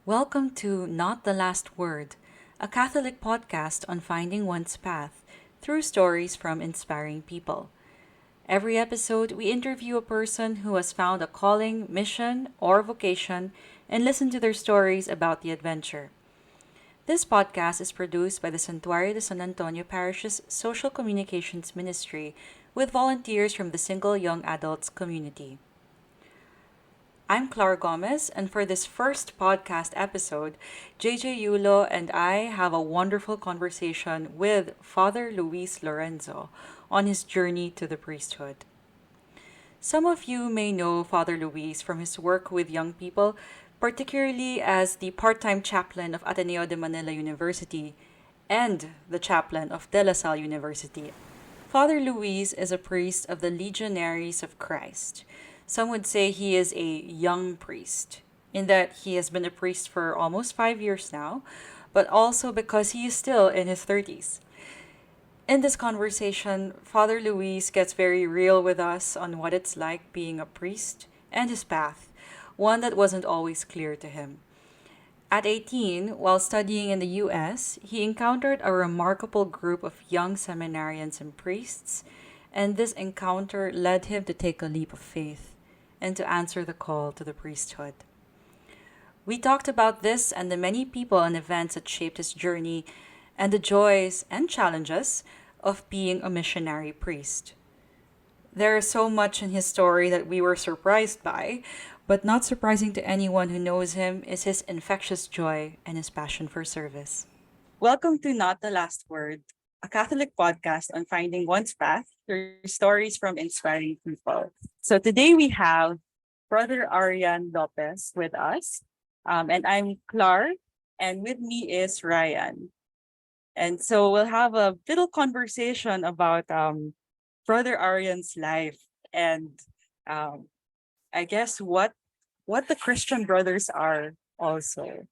Welcome to Not the Last Word, a Catholic podcast on finding one's path through stories from inspiring people. Every episode, we interview a person who has found a calling, mission, or vocation and listen to their stories about the adventure. This podcast is produced by the Santuario de San Antonio Parish's Social Communications Ministry with volunteers from the single young adults community. I'm Clara Gomez, and for this first podcast episode, JJ Yulo and I have a wonderful conversation with Father Luis Lorenzo on his journey to the priesthood. Some of you may know Father Luis from his work with young people, particularly as the part-time chaplain of Ateneo de Manila University and the chaplain of De La Salle University. Father Luis is a priest of the Legionaries of Christ. Some would say he is a young priest, in that he has been a priest for almost 5 years now, but also because he is still in his 30s. In this conversation, Father Luis gets very real with us on what it's like being a priest and his path, one that wasn't always clear to him. At 18, while studying in the US, he encountered a remarkable group of young seminarians and priests, and this encounter led him to take a leap of faith and to answer the call to the priesthood. We talked about this and the many people and events that shaped his journey and the joys and challenges of being a missionary priest. There is so much in his story that we were surprised by, but not surprising to anyone who knows him is his infectious joy and his passion for service. Welcome to Not the Last Word, a Catholic podcast on finding one's path through stories from inspiring people. So today we have Brother Arian Lopez with us, and I'm Clark, and with me is Ryan. And so we'll have a little conversation about Brother Arian's life and um, I guess what the Christian brothers are also.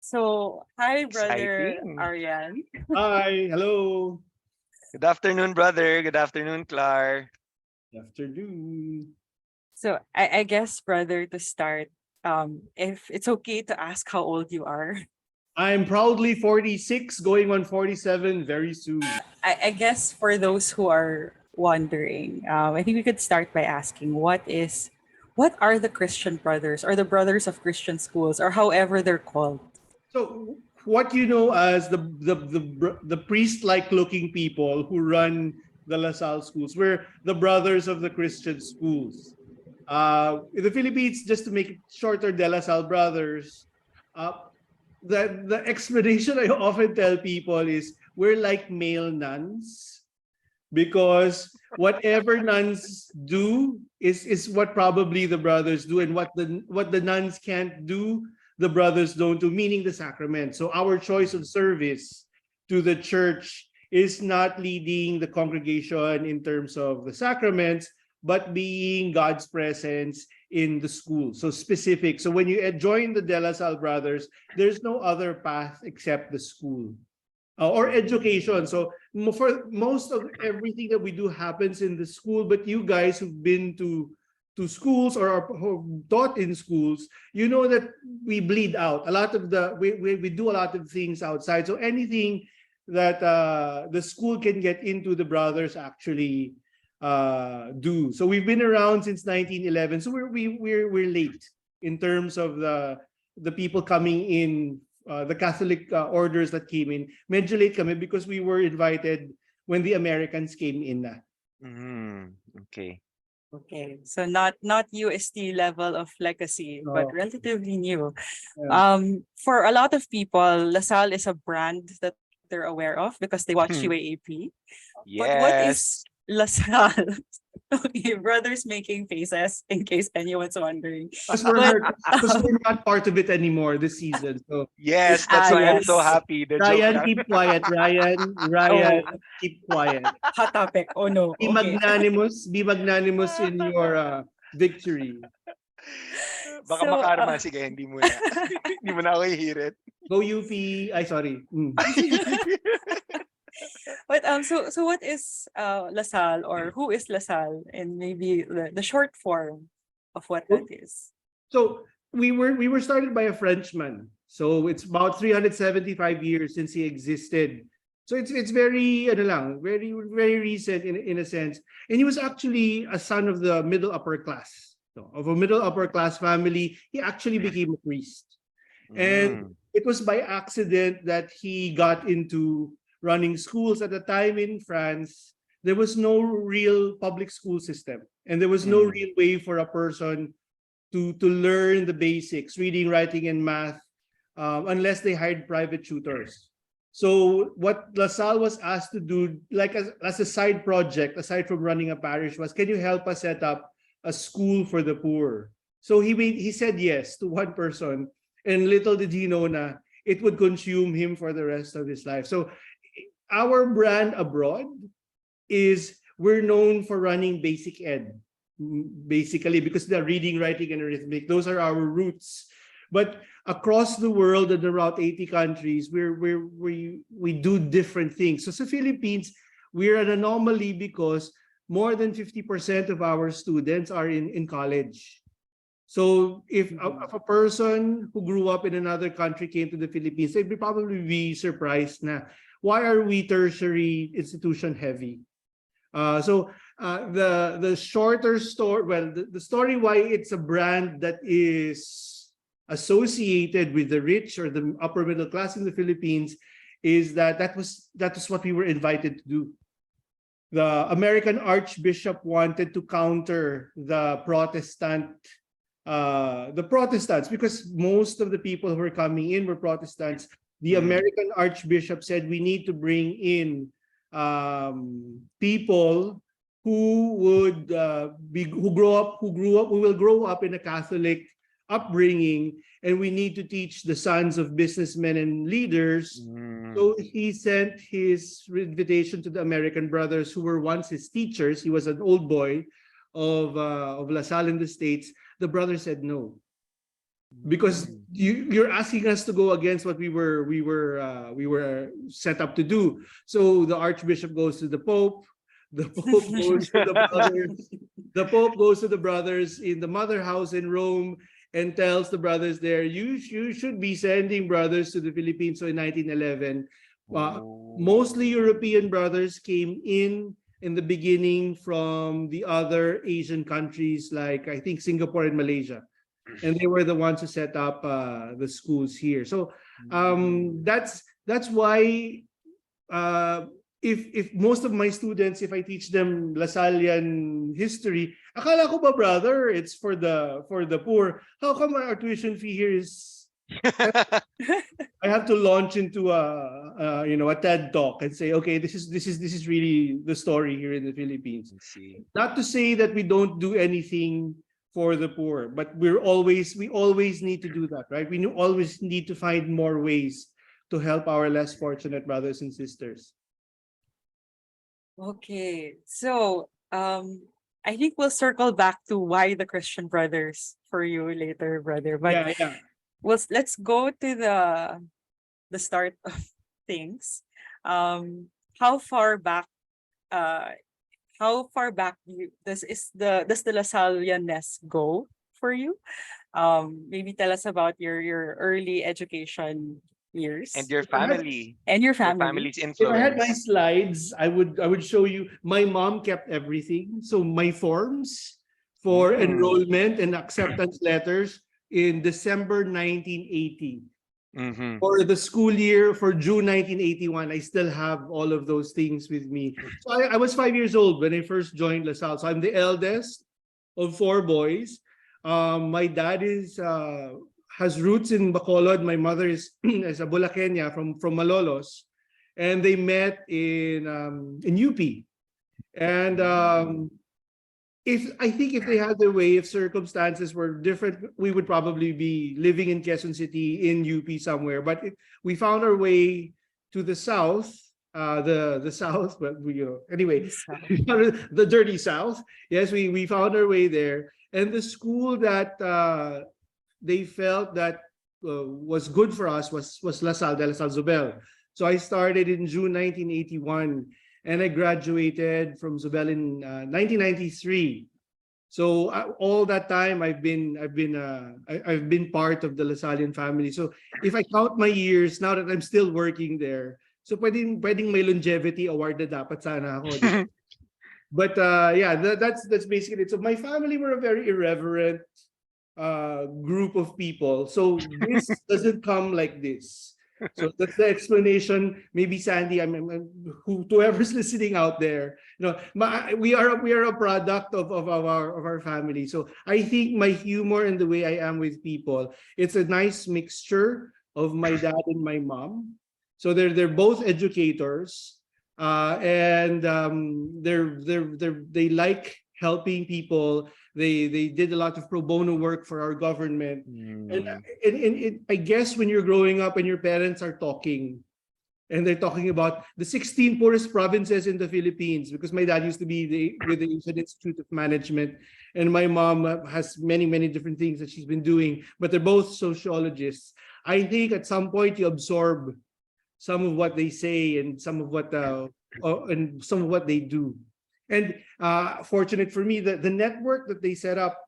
So hi, Brother Exciting. Arian. Hi, hello. Good afternoon, brother. Good afternoon, Clar. Good afternoon. So I guess, brother, to start, if it's okay to ask how old you are. I'm proudly 46, going on 47 very soon. I guess for those who are wondering, I think we could start by asking what are the Christian brothers or the brothers of Christian schools or however they're called? So, what you know as the priest-like looking people who run the La Salle schools, we're the brothers of the Christian schools. In the Philippines, just to make it shorter, De La Salle Brothers. The explanation I often tell people is we're like male nuns because whatever nuns do is what probably the brothers do, and what the nuns can't do, the brothers don't do, meaning the sacrament. So our choice of service to the church is not leading the congregation in terms of the sacraments, but being God's presence in the school. So specific. So when you join the De La Salle Brothers, there's no other path except the school or education. So for most of everything that we do happens in the school, but you guys who've been to schools or are taught in schools, you know that we bleed out. A lot of we do a lot of things outside. So anything that the school can get into, the brothers actually do. So we've been around since 1911. So we're late in terms of the people coming in, the Catholic orders that came in. Medyo late kami because we were invited when the Americans came in na. Okay. Okay, so not UST level of legacy, but Oh, relatively new. yeah. For a lot of people, LaSalle is a brand that they're aware of because they watch UAAP. But what is Yes. LaSalle? Okay, brothers making faces in case anyone's wondering. Because we're But hurt, because we're not part of it anymore this season. So Yes, it's that's why I'm so yes, happy. The joke Ryan, lang. keep quiet. Ryan, oh, keep quiet. hot topic. Oh no. Be Okay. magnanimous. Be magnanimous in your victory. Baka So, makarma. Sige, hindi mo na. Hindi mo na ako hihirit. Go UP. Ay, sorry. but so what is LaSalle or who is LaSalle and maybe the short form of what that is? So we were started by a Frenchman. So it's about 375 years since he existed. So it's very ano lang, very recent in a sense. And he was actually a son of the middle upper class. So, of a middle upper class family, he actually became a priest. And it was by accident that he got into running schools. At the time in France, there was no real public school system, and there was no real way for a person to learn the basics, reading, writing, and math, unless they hired private tutors. So what LaSalle was asked to do, like as a side project, aside from running a parish, was, can you help us set up a school for the poor? So he said yes to one person, and little did he know na it would consume him for the rest of his life. So our brand abroad is we're known for running basic ed, basically, because the reading, writing, and arithmetic, those are our roots. But across the world, in around 80 countries, we do different things. So sa Philippines, we're an anomaly because more than 50% of our students are in college. So if a person who grew up in another country came to the Philippines, they'd probably be surprised na, why are we tertiary institution heavy? The shorter story, well, the story why it's a brand that is associated with the rich or the upper middle class in the Philippines is that was what we were invited to do. The American Archbishop wanted to counter the Protestants, because most of the people who were coming in were Protestants. The American Archbishop said we need to bring in people who would who will grow up in a Catholic upbringing, and we need to teach the sons of businessmen and leaders. So he sent his invitation to the American Brothers, who were once his teachers. He was an old boy of LaSalle in the States. The brother said no, because you're asking us to go against what we were set up to do. So the Archbishop goes to the Pope. The Pope goes to the brothers. The Pope goes to the brothers in the mother house in Rome and tells the brothers there, you should be sending brothers to the Philippines. So in 1911, mostly European brothers came in the beginning from the other Asian countries, like I think Singapore and Malaysia. And they were the ones who set up the schools here. So that's why if most of my students, if I teach them Lasallian history, akala ko ba, brother, it's for the poor. How come our tuition fee here is? I have to launch into a TED talk and say, okay, this is really the story here in the Philippines. Not to say that we don't do anything for the poor, but we always need to do that, right? We always need to find more ways to help our less fortunate brothers and sisters. Okay, so I think we'll circle back to why the Christian Brothers for you later, brother. But yeah. let's go to the start of things. How far back does the Lasallianness go for you? Maybe tell us about your early education years And your family. and your Your family. family's If I had my influence. slides, I would show you. My mom kept everything. So my forms for enrollment and acceptance letters in December 1980. For the school year, for June 1981, I still have all of those things with me. So I was 5 years old when I first joined LaSalle. So I'm the eldest of 4 boys. My dad has roots in Bacolod. My mother is a Bulaqueña from Malolos, and they met in UP. And if they had their way, if circumstances were different, we would probably be living in Quezon City in UP somewhere. But we found our way to the south, the south. But anyway, the dirty south. Yes, we found our way there, and the school that they felt that was good for us was Salle Zobel. So I started in June 1981, and I graduated from Zobel in 1993. So all that time I've been part of the Lasallian family. So if I count my years now that I'm still working there, so pwedeng may longevity award na dapat sana ako, di ba? But yeah, that's basically it. So my family were a very irreverent group of people. So this doesn't come like this. So that's the explanation. Maybe Sandy, whoever's listening out there, we are a product of our family. So I think my humor and the way I am with people, it's a nice mixture of my dad and my mom. So they're both educators, and they like helping people. They did a lot of pro bono work for our government. And I guess when you're growing up and your parents are talking, and they're talking about the 16 poorest provinces in the Philippines, because my dad used to be with the Asian Institute of Management, and my mom has many different things that she's been doing, but they're both sociologists. I think at some point you absorb some of what they say and some of what they do. And fortunate for me that the network that they set up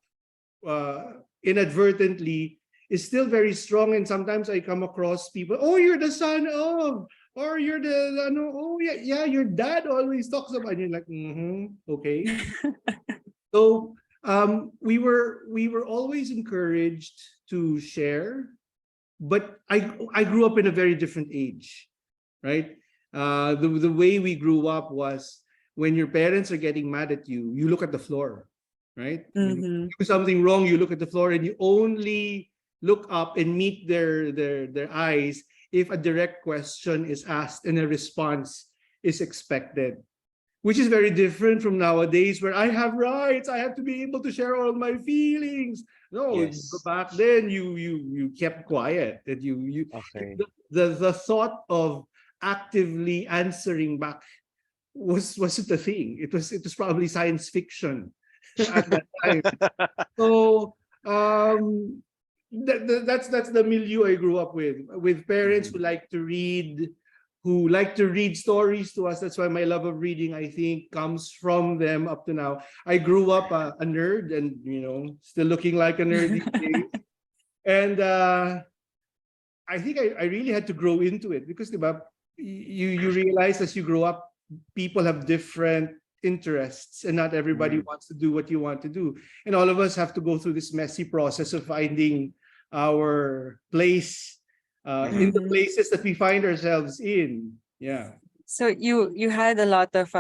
inadvertently is still very strong. And sometimes I come across people, oh, you're the son of, or you're the, oh yeah, your dad always talks about, and you're like, okay. So we were always encouraged to share, but I grew up in a very different age, right? The way we grew up was, when your parents are getting mad at you, you look at the floor, right? When you do something wrong, you look at the floor, and you only look up and meet their eyes if a direct question is asked and a response is expected. Which is very different from nowadays, where I have rights, I have to be able to share all my feelings. No, Yes. back then you kept quiet. That you Okay. the thought of actively answering back wasn't a thing. It was probably science fiction at that time. So that's the milieu I grew up with parents who like to read, stories to us. That's why my love of reading, I think, comes from them up to now. I grew up a nerd, and still looking like a nerd these days. And I think I really had to grow into it, because you realize as you grow up, people have different interests, and not everybody wants to do what you want to do. And all of us have to go through this messy process of finding our place in the places that we find ourselves in. Yeah. So you had a lot of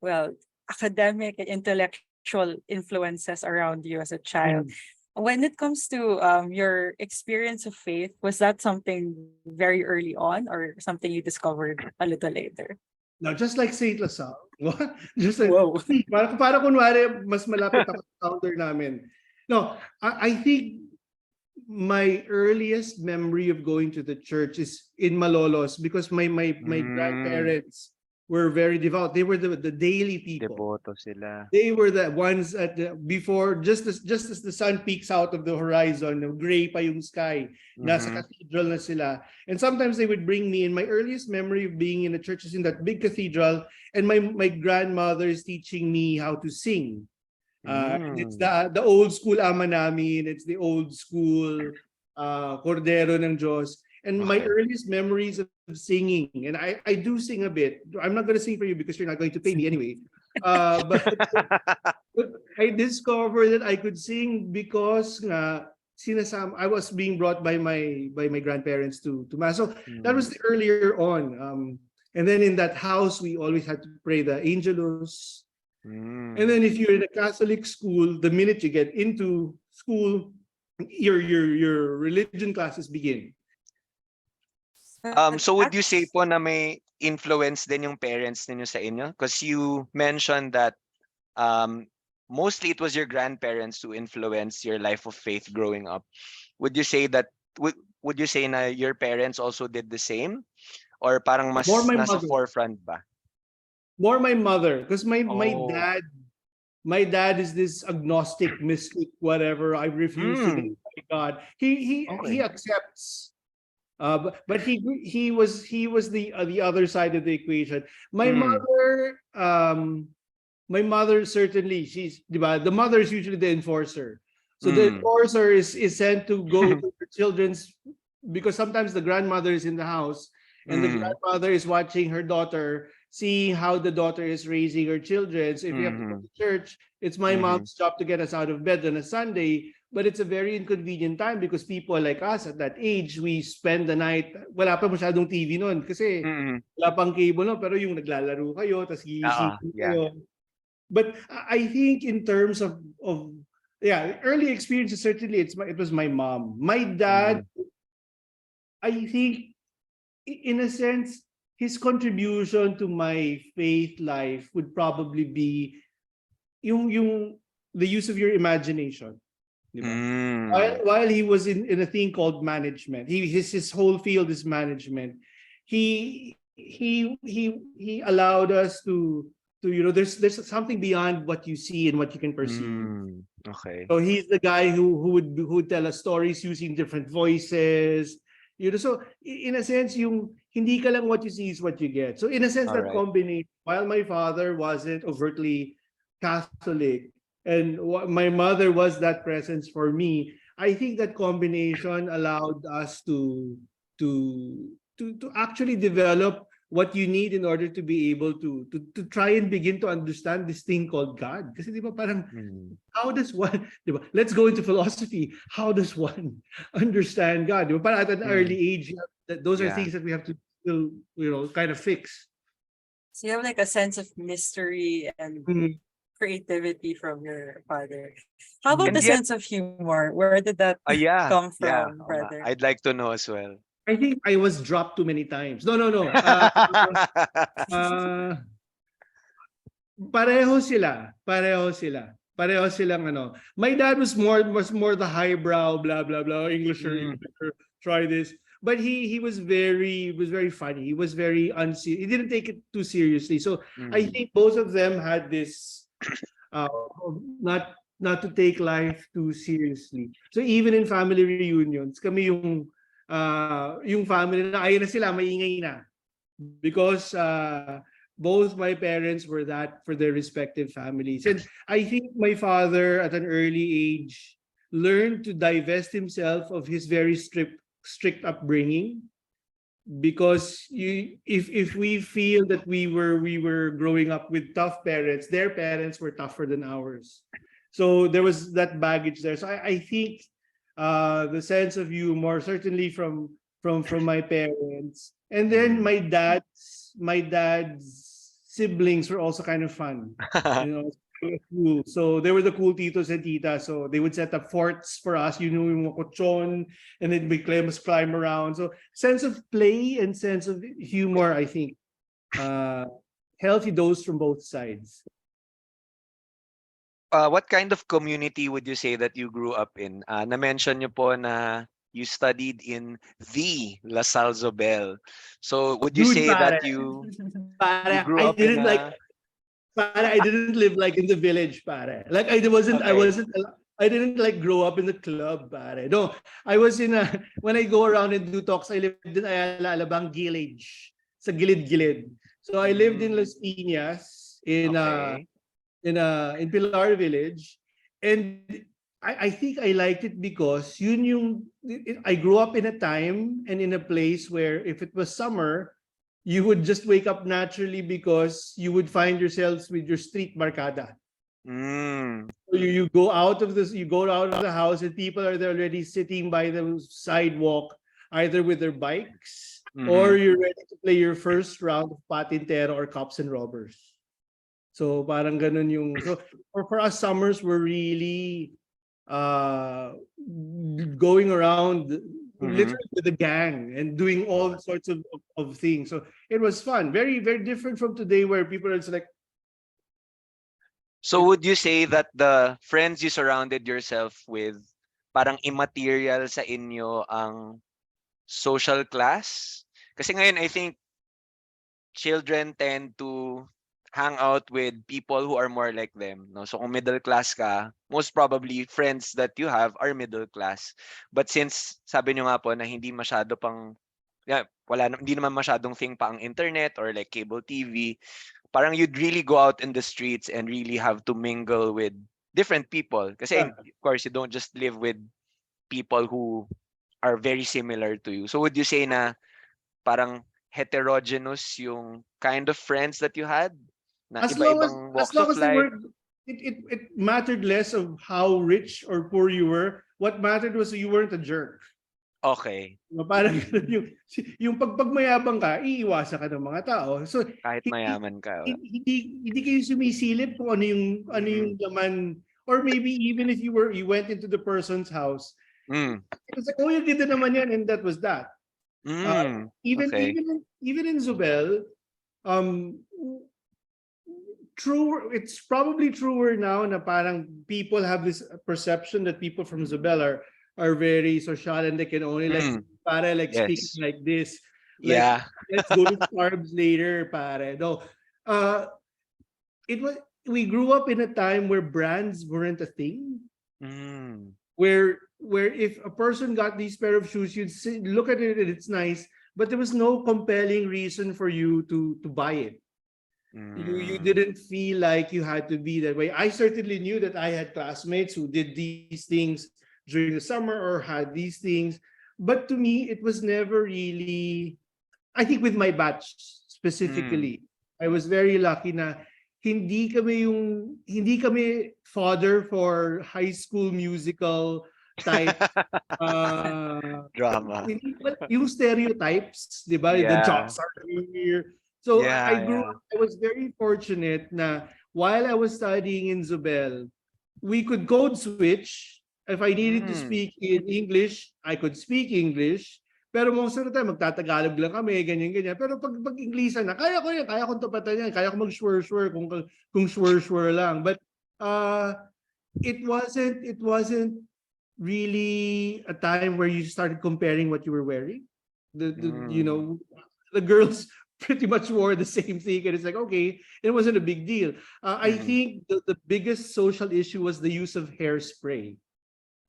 well, academic and intellectual influences around you as a child. When it comes to your experience of faith, was that something very early on, or something you discovered a little later? Now, just like Saint LaSalle, just like, Whoa. para kunwari, mas malapit ako sa founder namin. No, I think my earliest memory of going to the church is in Malolos, because my grandparents were very devout. They were the daily people. Deboto sila. They were the ones before, just as the sun peaks out of the horizon, gray pa yung sky, nasa cathedral na sila. And sometimes they would bring me, in my earliest memory of being in the church is in that big cathedral, and my grandmother is teaching me how to sing. It's the old school ama namin, it's the old school Cordero ng Diyos. And my earliest memories of singing, and I do sing a bit. I'm not going to sing for you because you're not going to pay me anyway. But I discovered that I could sing because I was being brought by my grandparents to mass. So that was earlier on. And then in that house, we always had to pray the Angelus. And then if you're in a Catholic school, the minute you get into school, your religion classes begin. So would you say po na may influence din yung parents ninyo sa inyo? Because you mentioned that mostly it was your grandparents who influenced your life of faith growing up. Would you say that would you say na your parents also did the same? Or parang mas nasa forefront ba? More my mother, because my dad is this agnostic, mystic, whatever. I refuse to believe in God. He accepts. But he was the other side of the equation. My mother my mother certainly, she's, di ba, the mother is usually the enforcer. So the Mm. enforcer is sent to go to the children's, because sometimes the grandmother is in the house and the Mm. grandmother is watching her daughter, seeing how the daughter is raising her children. So if we have to go Mhm. to church, it's my Mhm. mom's job to get us out of bed on a Sunday. But it's a very inconvenient time because people like us at that age, we spend the night, wala pa masyadong TV noon kasi Mm. wala pang cable no, pero yung naglalaro kayo, tapos Oo, gigising yeah. kayo. But I think in terms of yeah, early experiences, certainly it was my mom. My dad, Mm. I think in a sense, his contribution to my faith life would probably be yung the use of your imagination. Di ba? Mm. While he was in a thing called management, his whole field is management. He allowed us to there's something beyond what you see and what you can perceive. Mm. Okay. So he's the guy who would tell us stories using different voices. So in a sense, yung hindi ka lang what you see is what you get. So in a sense, All that right. combination, while my father wasn't overtly Catholic and my mother was that presence for me, I think that combination allowed us to actually develop what you need in order to be able to try and begin to understand this thing called God. Kasi di ba parang Mm. how does one, di ba? Let's go into philosophy. How does one understand God? Di ba? Parang at an Mm. early age, those are Yeah. things that we have to still, kind of fix. So you have like a sense of mystery and Mm. creativity from your father. How about Mm. the And yet, sense of humor? Where did that yeah, come yeah. from, Oo nga. brother? I'd like to know as well. I think I was dropped too many times. No, no, no. Uh, pareho sila. Pareho sila. Pareho silang ano. My dad was more the highbrow, blah blah blah, Englisher, Mm. Englisher, try this. But he was very funny. He was very he didn't take it too seriously. So I Mm. think both of them had this uh, not to take life too seriously. So even in family reunions, kami yung family na ayun na sila, maingay na. Because both my parents were that for their respective families. And I think my father at an early age learned to divest himself of his very strict upbringing, because if we feel that we were growing up with tough parents, their parents were tougher than ours. So there was that baggage there. So I think the sense of humor certainly from my parents, and then Mm. my dad's siblings were also kind of fun, you know. Cool. So they were the cool titos and titas. So they would set up forts for us, yung mga kutsyon, and then we climb around. So sense of play and sense of humor, I think, healthy dose from both sides. What kind of community would you say that you grew up in? Na-mention niyo po na you studied in the Salle Zobel. So would you Dude, say pare, that you pare, grew up in a I didn't live like in the village, pare. Like okay. I didn't like grow up in the club, pare. No, I was when I go around and do talks, I lived in Ayala Alabang Village, sa gilid-gilid. So I lived in Mm, Las Piñas okay. in Pilar Village, and I think I liked it because I grew up in a time and in a place where if it was summer, you would just wake up naturally because you would find yourselves with your street barkada. Mm, So you go out of the house and people are there already sitting by the sidewalk, either with their bikes or mhm. you're ready to play your first round of patintero or cops and robbers. So parang ganun for us, summers were really uh going around Mhm. literally with the gang and doing all sorts of things. So it was fun. Very, very different from today where people are just like, So would you say that the friends you surrounded yourself with parang immaterial sa inyo ang social class? Kasi ngayon I think children tend to hang out with people who are more like them, no? So kung middle class ka, most probably friends that you have are middle class. But since sabi nyo nga po na hindi masyado pang yeah, hindi naman masyadong thing pa ang internet or like cable TV. Parang you'd really go out in the streets and really have to mingle with different people. Kasi Yeah. of course, you don't just live with people who are very similar to you. So would you say na parang heterogeneous yung kind of friends that you had? Na iba-ibang As walks long of as they life? were, it mattered less of how rich or poor you were. What mattered was you weren't a jerk. Okay. Parang ganun yung pag mayabang ka, iiwasan ka ng mga tao. So Kahit hindi mayaman ka. hindi kayo sumisilip kung ano yung laman, or maybe even if you went into the person's house. It's like, oh, you did naman yan, and that was that. Okay. Even in Zobel, it's probably truer now na parang people have this perception that people from Zobel are very social and they can only speak Yes. like this. Like, Yeah. let's go to carbs later, pare. No. We grew up in a time where brands weren't a thing. Where if a person got these pair of shoes, you'd look at it and it's nice, but there was no compelling reason for you to buy it. You didn't feel like you had to be that way. I certainly knew that I had classmates who did these things during the summer or had these things, but to me it was never really. I think with my batch specifically, I was very lucky na hindi kami fodder for high school musical type Drama. yung stereotypes, di ba? The Yeah. jocks are here. So Yeah, I was very fortunate na while I was studying in Zobel, we could code switch. If I needed to speak in English, I could speak English. Pero most of the time, magtatagalog lang kami, ganyan-ganyan. Pero pag Inglesan na, kaya kong tupatan yan, kaya ko mag-swir-swir kung swir-swir lang. But it wasn't really a time where you started comparing what you were wearing. The girls pretty much wore the same thing, and it's like, okay, it wasn't a big deal. I think the biggest social issue was the use of hairspray.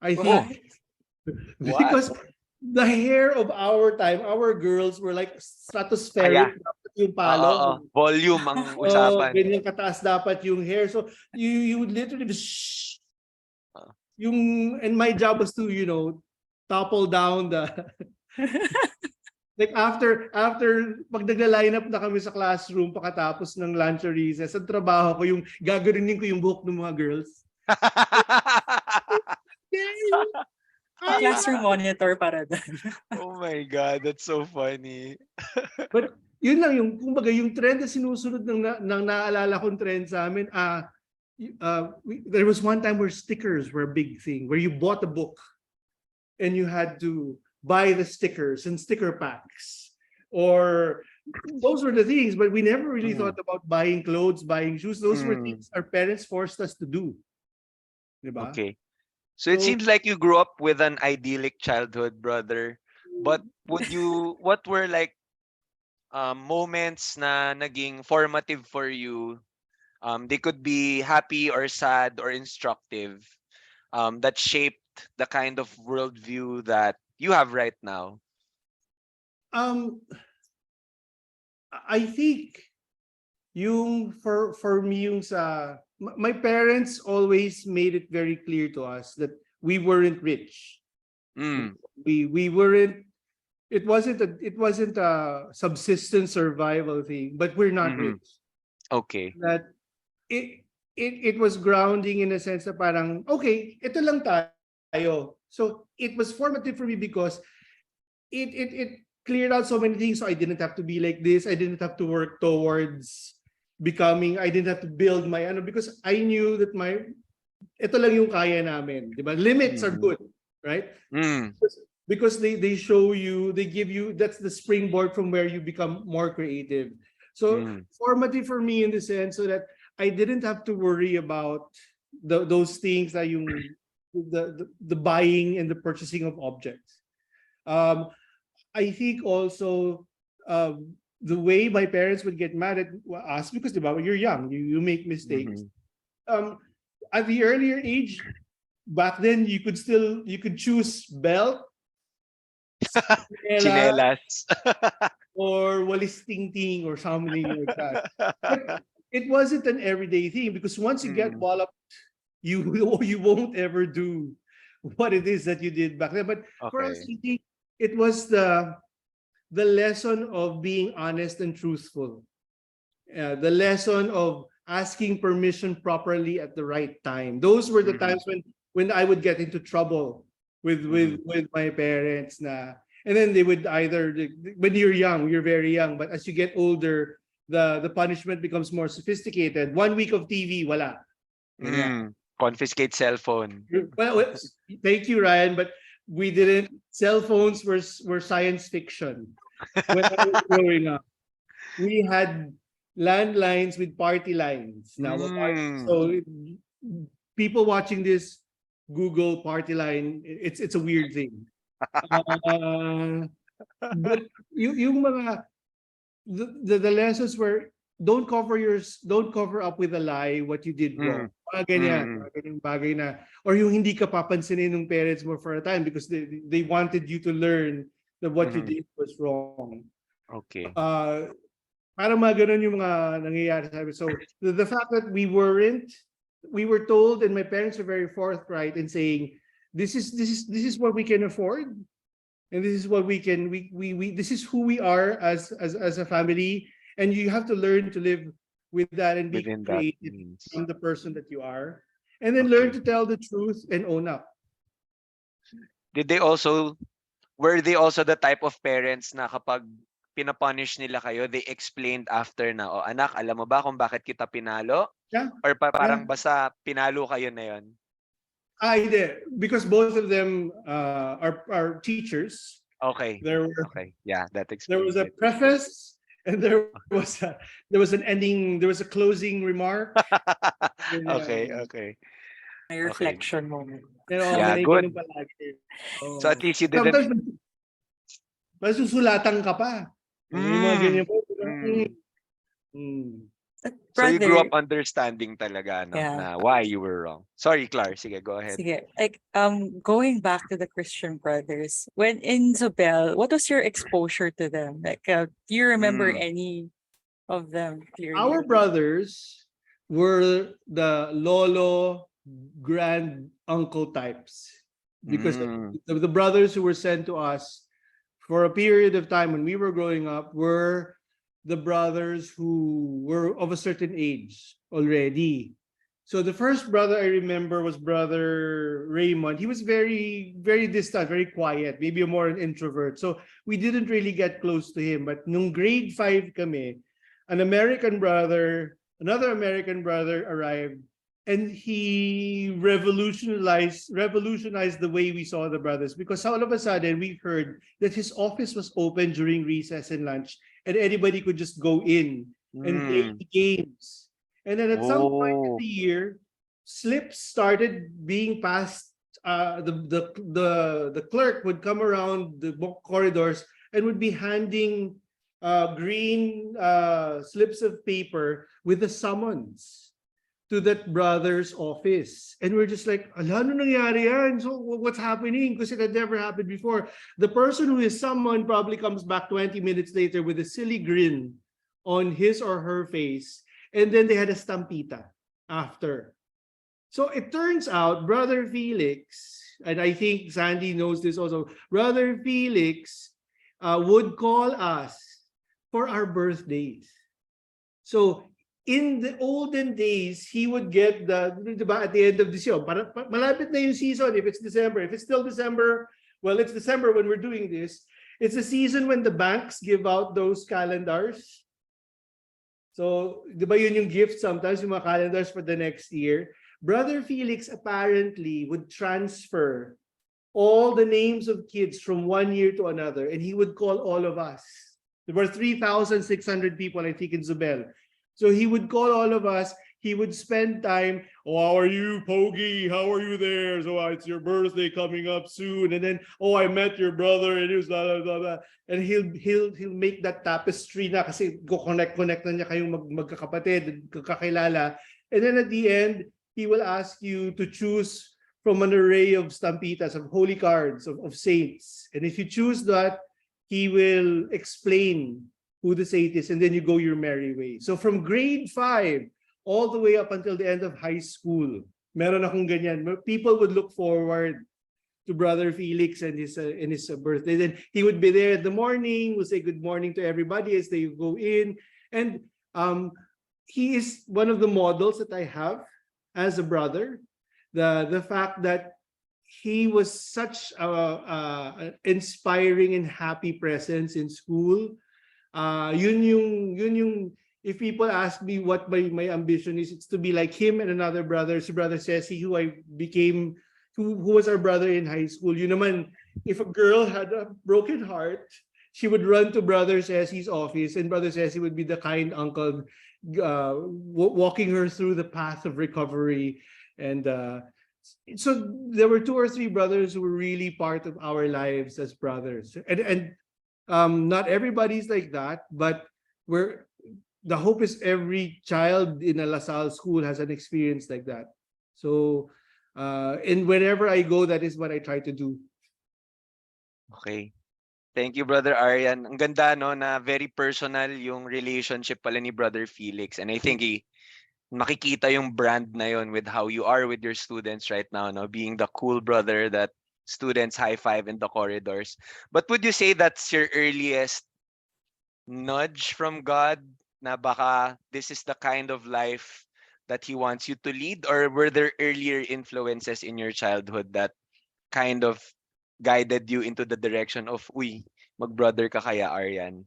I think because the hair of our time, our girls were like stratospheric. Dapat yung palo. Volume ang usapan. Ganyan kataas dapat yung hair. So you would literally and my job was to, topple down the like after pag nagla-line up na kami sa classroom pagkatapos ng lunch or recess, ang trabaho ko yung gaganunin ko yung buhok ng mga girls. Classroom monitor para doon. Oh my God, that's so funny. But yun lang yung kumbaga yung trend na sinusunod ng naalala kong trend sa amin. There was one time where stickers were a big thing, where you bought a book and you had to buy the stickers and sticker packs, or those were the things. But we never really thought about buying clothes, buying shoes. Those were things our parents forced us to do. Diba? Okay. So it seems like you grew up with an idyllic childhood, brother. But what were like moments na naging formative for you? They could be happy or sad or instructive, that shaped the kind of worldview that you have right now. I think for me yung my parents always made it very clear to us that we weren't rich. We weren't. It wasn't a subsistence survival thing, but we're not rich. Okay. That it was grounding in a sense na parang, okay, ito lang tayo. So it was formative for me because it cleared out so many things. So I didn't have to be like this. I didn't have to work towards becoming. I didn't have to build my because I knew that ito lang yung kaya namin. Diba? Limits are good, right? Because they show you, they give you, that's the springboard from where you become more creative. So formative for me in the sense so that I didn't have to worry about those things that the buying and the purchasing of objects. I think also the way my parents would get mad at us because you're young, you make mistakes. At the earlier age, back then you could choose belt, chinelas, Chinelas. or walis ting or something like that. But it wasn't an everyday thing because once you get Mm, walloped, you you won't ever do what it is that you did back then. But for us, okay. I think it was the lesson of being honest and truthful. The lesson of asking permission properly at the right time. Those were the Mhm, times when I would get into trouble mhm, with my parents na, and then they would either, when you're young, you're very young, but as you get older, the punishment becomes more sophisticated. 1 week of TV, wala. Ganyan. Confiscate cellphone. Well, thank you, Ryan, but we didn't. Cell phones were science fiction when I was growing up. We had landlines with party lines. Now, Mm. so people watching this, Google party line. It's a weird thing. Uh, but yung mga the lessons were don't cover up with a lie what you did wrong. Mm. Mga ganyan, Mm. mga ganyang bagay na, or yung hindi ka papansinin ng parents mo for a time because they wanted you to learn that what you Mhm. did was wrong. Okay. Parang mga ganun yung mga nangyayari sa amin. So the fact that we were told, and my parents were very forthright in saying, this is what we can afford, and this is what we can we this is who we are as a family, and you have to learn to live with that and be Within that creative means. from the person that you are, and then learn Okay. to tell the truth and own up. Did they also Were they also the type of parents na kapag pinapunish nila kayo, they explained after na, "Oh, anak, alam mo ba kung bakit kita pinalo?" Yeah, Or parang yeah. basta pinalo kayo na yun? Hindi. Because both of them are teachers. Okay. There were Okay. Yeah, that there was explains a it. preface, and there was an ending, there was a closing remark. Okay, Ganyan. okay, My okay. reflection moment. Yeah, May good. ganun palagi. So at Oh. least you didn't. Sometimes masusulatan ka pa. May mga Mm, ganyan po. mm. Mm. But So you grew brother, up understanding talaga, no, yeah. na why you were wrong. Sorry, Clar. Sige, go ahead. Sige. Like, going back to the Christian brothers, when in Zobel, what was your exposure to them? Like, do you remember Mm, any of them clearly? Our brothers were the lolo, grand uncle types, because mm, the brothers who were sent to us for a period of time when we were growing up were the brothers who were of a certain age already. So the first brother I remember was Brother Raymond. He was very, very distant, very quiet, maybe more an introvert. So we didn't really get close to him. But nung grade 5 kami, another American brother arrived, and he revolutionized the way we saw the brothers, because all of a sudden we heard that his office was open during recess and lunch, and anybody could just go in and play mm. games. And then at some point in Oh, the year, slips started being passed. The clerk would come around the corridors and would be handing green slips of paper with a summons to that brother's office. And we're just like, ala, ano nangyari yan? So what's happening? Because it had never happened before. The person who is summoned probably comes back 20 minutes later with a silly grin on his or her face. And then they had a stampita after. So it turns out Brother Felix, and I think Sandy knows this also, Brother Felix would call us for our birthdays. So in the olden days, he would get diba, at the end of this year, malapit na yung season, if it's December. If it's still December, well, it's December when we're doing this. It's the season when the banks give out those calendars. So, di ba yun yung gift sometimes, yung mga calendars for the next year? Brother Felix apparently would transfer all the names of kids from one year to another, and he would call all of us. There were 3,600 people, I think, in Zobel. So he would call all of us. He would spend time. Oh, how are you, Pogi? How are you there? So it's your birthday coming up soon. And then, oh, I met your brother. And it was blah, blah, blah, blah. And he'll make that tapestry na kasi connect na niya kayong magkakapatid, magkakilala. And then at the end, he will ask you to choose from an array of stampitas, of holy cards, of saints. And if you choose that, he will explain who the saint is, and then you go your merry way. So from grade 5 all the way up until the end of high school, meron akong ganyan. People would look forward to Brother Felix and his birthday. Then he would be there in the morning, would say good morning to everybody as they go in. And he is one of the models that I have as a brother. The fact that he was such a inspiring and happy presence in school. Yun yung if people ask me what my ambition is, it's to be like him and another brother, si Brother Ceci, who I became, who was our brother in high school. Yun naman, if a girl had a broken heart, she would run to Brother Ceci's office, and Brother Ceci would be the kind uncle walking her through the path of recovery. And so there were 2 or 3 brothers who were really part of our lives as brothers. And not everybody's like that, but the hope is every child in a LaSalle school has an experience like that. So, and whenever I go, that is what I try to do. Okay. Thank you, Brother Arian. Ang ganda, no, na very personal yung relationship pala ni Brother Felix. And I think makikita yung brand na yun with how you are with your students right now, no, being the cool brother that students high five in the corridors. But would you say that's your earliest nudge from God, na baka this is the kind of life that He wants you to lead? Or were there earlier influences in your childhood that kind of guided you into the direction of, uy, mag-brother ka kaya, Arian?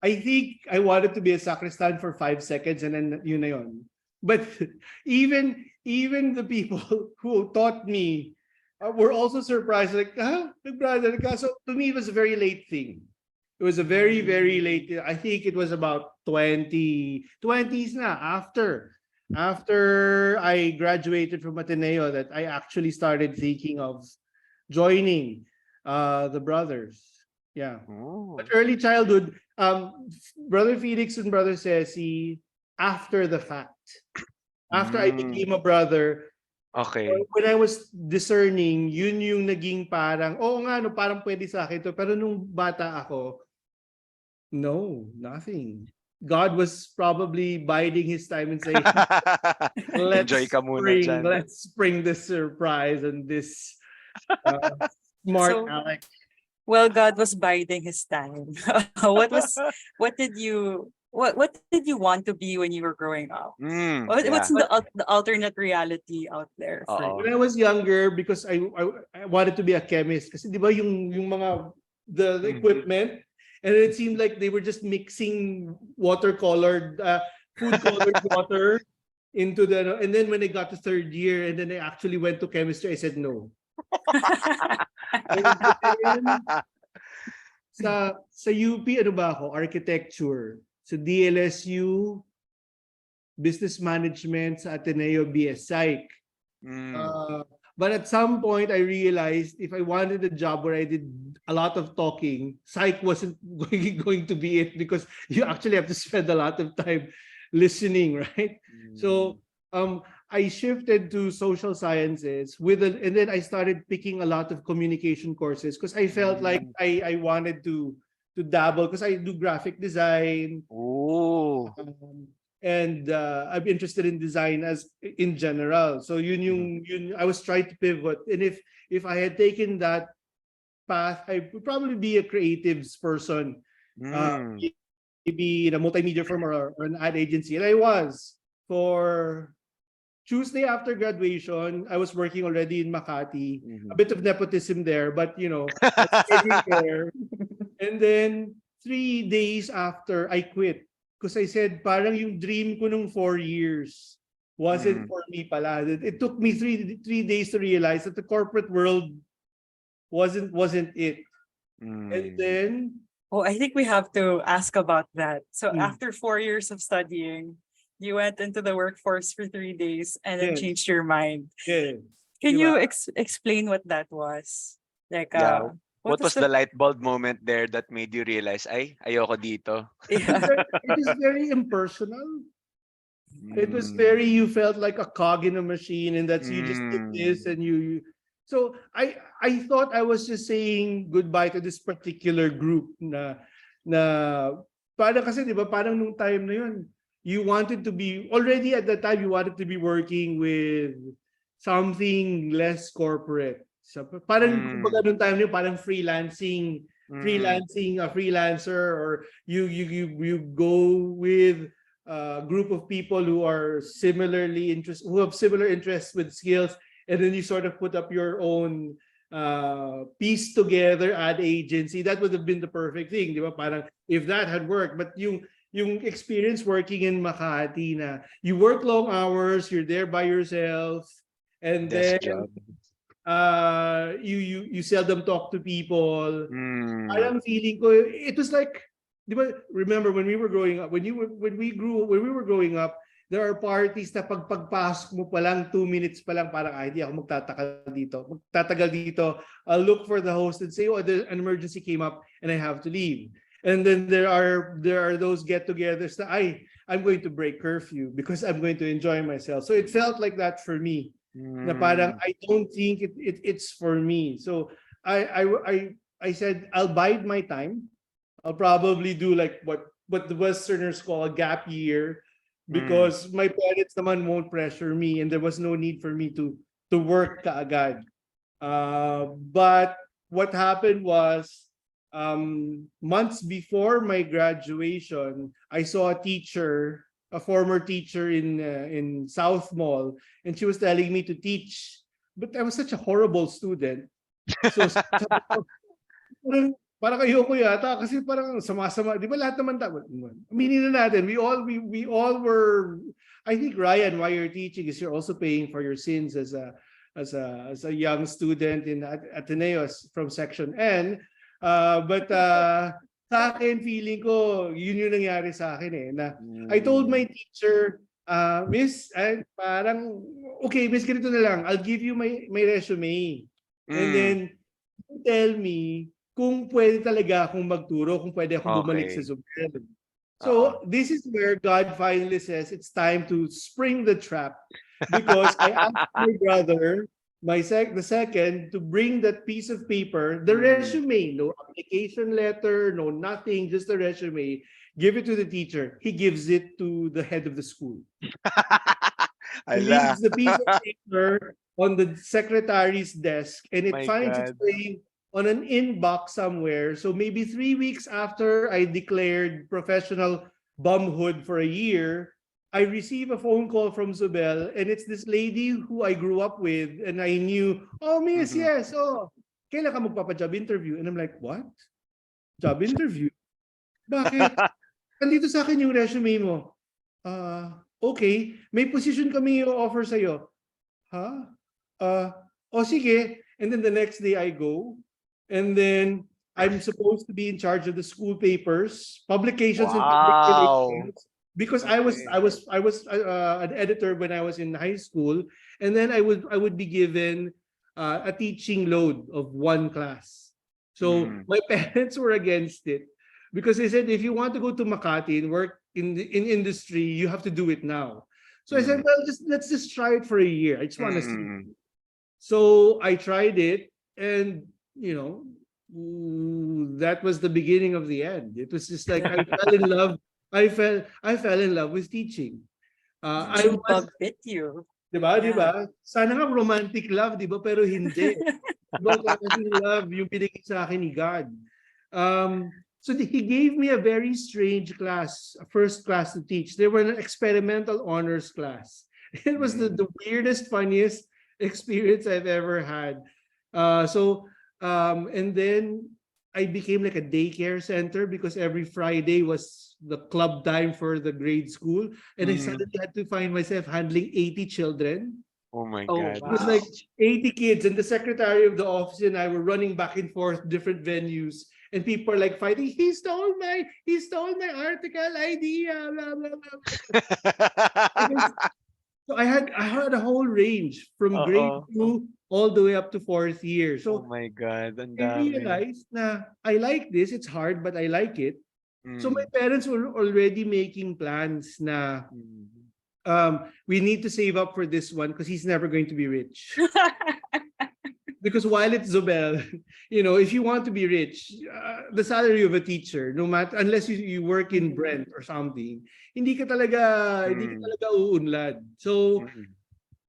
I think I wanted to be a sacristan for 5 seconds, and then yun na yun. But even the people who taught me were also surprised, like, nag-brother ka? So to me, it was a very late thing. It was a very, very late. I think it was about 20s na, after I graduated from Ateneo, that I actually started thinking of joining the brothers. Yeah. Oh. But early childhood, Brother Felix and Brother Ceci, after the fact. After I became a brother, Okay. when I was discerning, yun yung naging parang, nga, no, parang pwede sa akin to. Pero nung bata ako, no, nothing. God was probably biding his time and saying, Enjoy ka muna dyan. let's spring this surprise and this smart So, Alec. well, God was biding his time. What did you want to be when you were growing up? What's Yeah. the alternate reality out there for Oo. you? When I was younger, because I wanted to be a chemist, kasi di ba yung mga the equipment, and it seemed like they were just mixing watercolored food colored water into the, and then when I got to 3rd year and then I actually went to chemistry, I said no. And then, sa UP, ano ba ako? Architecture. Sa DLSU, business management. Sa Ateneo, BS Psych. But at some point, I realized if I wanted a job where I did a lot of talking, Psych wasn't going to be it, because you actually have to spend a lot of time listening, right? So I shifted to social sciences and then I started picking a lot of communication courses because I felt like I wanted to dabble, because I do graphic design. And I'm interested in design as in general. So I was trying to pivot. And if I had taken that path, I would probably be a creatives person. Maybe in a multimedia firm or an ad agency. And I was. For Tuesday after graduation, I was working already in Makati. A bit of nepotism there, but I was working there. And then 3 days after, I quit. Because I said, parang yung dream ko nung 4 years wasn't for me pala. It took me three days to realize that the corporate world wasn't it. And then... Oh, I think we have to ask about that. So after 4 years of studying, you went into the workforce for 3 days and then changed your mind. Yes. Can you explain what that was? Like, what was the light bulb moment there that made you realize, ay, ayoko dito? Yeah. It is very impersonal. It was very, you felt like a cog in a machine, and that's you just did this and you So I thought I was just saying goodbye to this particular group na parang kasi 'di ba parang nung time na yun you wanted to be already at that time you wanted to be working with something less corporate. So parang kumbaga nung time na yun, parang freelancing a freelancer, or you go with a group of people who are who have similar interests with skills, and then you sort of put up your own piece together ad agency. That would have been the perfect thing, di ba? Parang if that had worked. But yung experience working in Makati na you work long hours, you're there by yourself, and Desk then job. you seldom talk to people. Parang feeling ko it was like, di ba, remember when we were growing up, when we were growing up, there are parties na pagpasok mo pa lang 2 minutes pa lang parang hindi ako magtatagal dito. I'll look for the host and say, oh, an emergency came up and I have to leave. And then there are those get-togethers that I'm going to break curfew because I'm going to enjoy myself. So it felt like that for me. Na parang I don't think it's for me. So I said I'll bide my time. I'll probably do like what the Westerners call a gap year, because my parents naman won't pressure me, and there was no need for me to work kaagad. But what happened was, months before my graduation, I saw a former teacher in South Mall, and she was telling me to teach, but I was such a horrible student. So parang ayoko yata kasi parang sama-sama. Di ba lahat naman aminin na natin, we all were, I think, Ryan, why you're teaching is you're also paying for your sins as a young student in Ateneos from Section N. But sa akin, feeling ko, yun yung nangyari sa akin na I told my teacher, Miss, parang, okay, Miss, ganito na lang, I'll give you my resume. And then, tell me kung pwede talaga akong magturo, kung pwede akong bumalik sa Zobel. So, this is where God finally says it's time to spring the trap, because I asked my brother, the second, to bring that piece of paper, the resume, no application letter, no nothing, just the resume, give it to the teacher. He gives it to the head of the school. He leaves the piece of paper on the secretary's desk, and it finds its way on an inbox somewhere. So maybe 3 weeks after I declared professional bumhood for a year, I receive a phone call from Zobel, and it's this lady who I grew up with, and I knew, oh, miss, yes, oh, kailan ka magpapa-job interview? And I'm like, what? Job interview? Bakit? Nandito sa akin yung resume mo. Okay, may position kami i-offer sa'yo. Sige. And then the next day I go, and then I'm supposed to be in charge of the school papers, publications, and public relations, because I was an editor when I was in high school, and then I would be given a teaching load of one class. So my parents were against it, because they said if you want to go to Makati and work in industry, you have to do it now. So I said, well, let's just try it for a year. I just want to see. So I tried it, and that was the beginning of the end. It was just like I fell in love. I fell in love with teaching. I bit you. Diba? Sana nga romantic love, diba? Pero hindi. Diba? Kasi love yung binigay sa akin ni God. So he gave me a very strange class, a first class to teach. They were an experimental honors class. It was the weirdest, funniest experience I've ever had. And then I became like a daycare center, because every Friday was the club time for the grade school, and I suddenly had to find myself handling 80 children. Oh my God. It was like 80 kids, and the secretary of the office and I were running back and forth different venues, and people are like fighting, he stole my article idea, blah blah blah. So I had a whole range from grade 2 all the way up to 4th year. So oh my God, ang I dami. realized na I like this. It's hard, but I like it. So my parents were already making plans na we need to save up for this one because he's never going to be rich. because while it's Zobel, if you want to be rich, the salary of a teacher, no matter unless you work in Brent or something, hindi ka talaga uunlad. So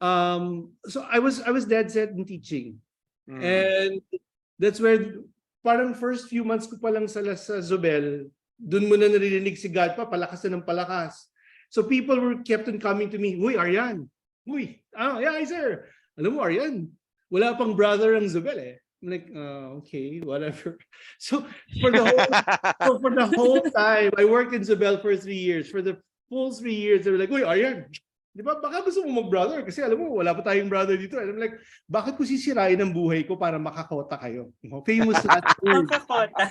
I was dead set in teaching. And that's where parang first few months ko pa lang sa Zobel, dun mo na naririnig si God pa, palakas na ng palakas. So people kept on coming to me, "Uy, Arian. Uy, yeah, sir. Alam mo, Arian, wala pang brother ang Zobel eh." I'm like, okay, whatever. So for the whole time, I worked in Zobel for 3 years. For the full 3 years, they were like, "Uy, Arian, di ba, baka gusto mo mag-brother? Kasi alam mo, wala pa tayong brother dito." And I'm like, bakit ko sisirain ang buhay ko para makakota kayo? Famous last words. Makakota.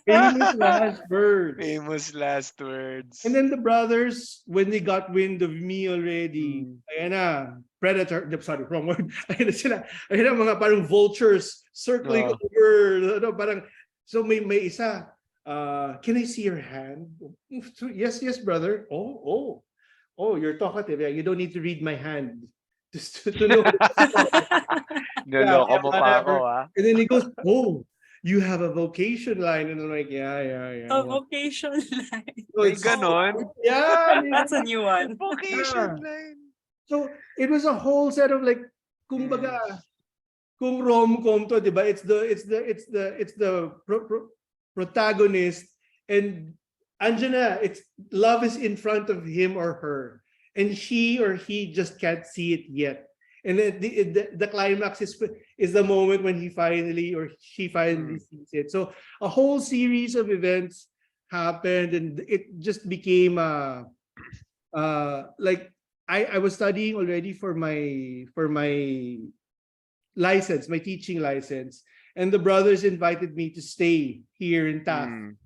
Famous last words. Famous last words. And then the brothers, when they got wind of me already, ayan na, predator, sorry, wrong word. Ayan na sila. Ayan na, mga parang vultures circling over. Parang, so may isa, "Can I see your hand?" Yes, brother. Oh, you're talkative. Yeah, you don't need to read my hand just to know. Naloko mo pa ako, And then he goes, "Oh, you have a vocation line." And I'm like, yeah. A vocation line. So May ganon. Yeah. That's a new one. Vocation line. So it was a whole set of like, kung rom-com to, diba? It's the protagonist, and Anjana, it's love is in front of him or her, and she or he just can't see it yet. And the climax is the moment when he finally or she finally sees it. So a whole series of events happened, and it just became like I was studying already for my license, my teaching license, and the brothers invited me to stay here in Taft.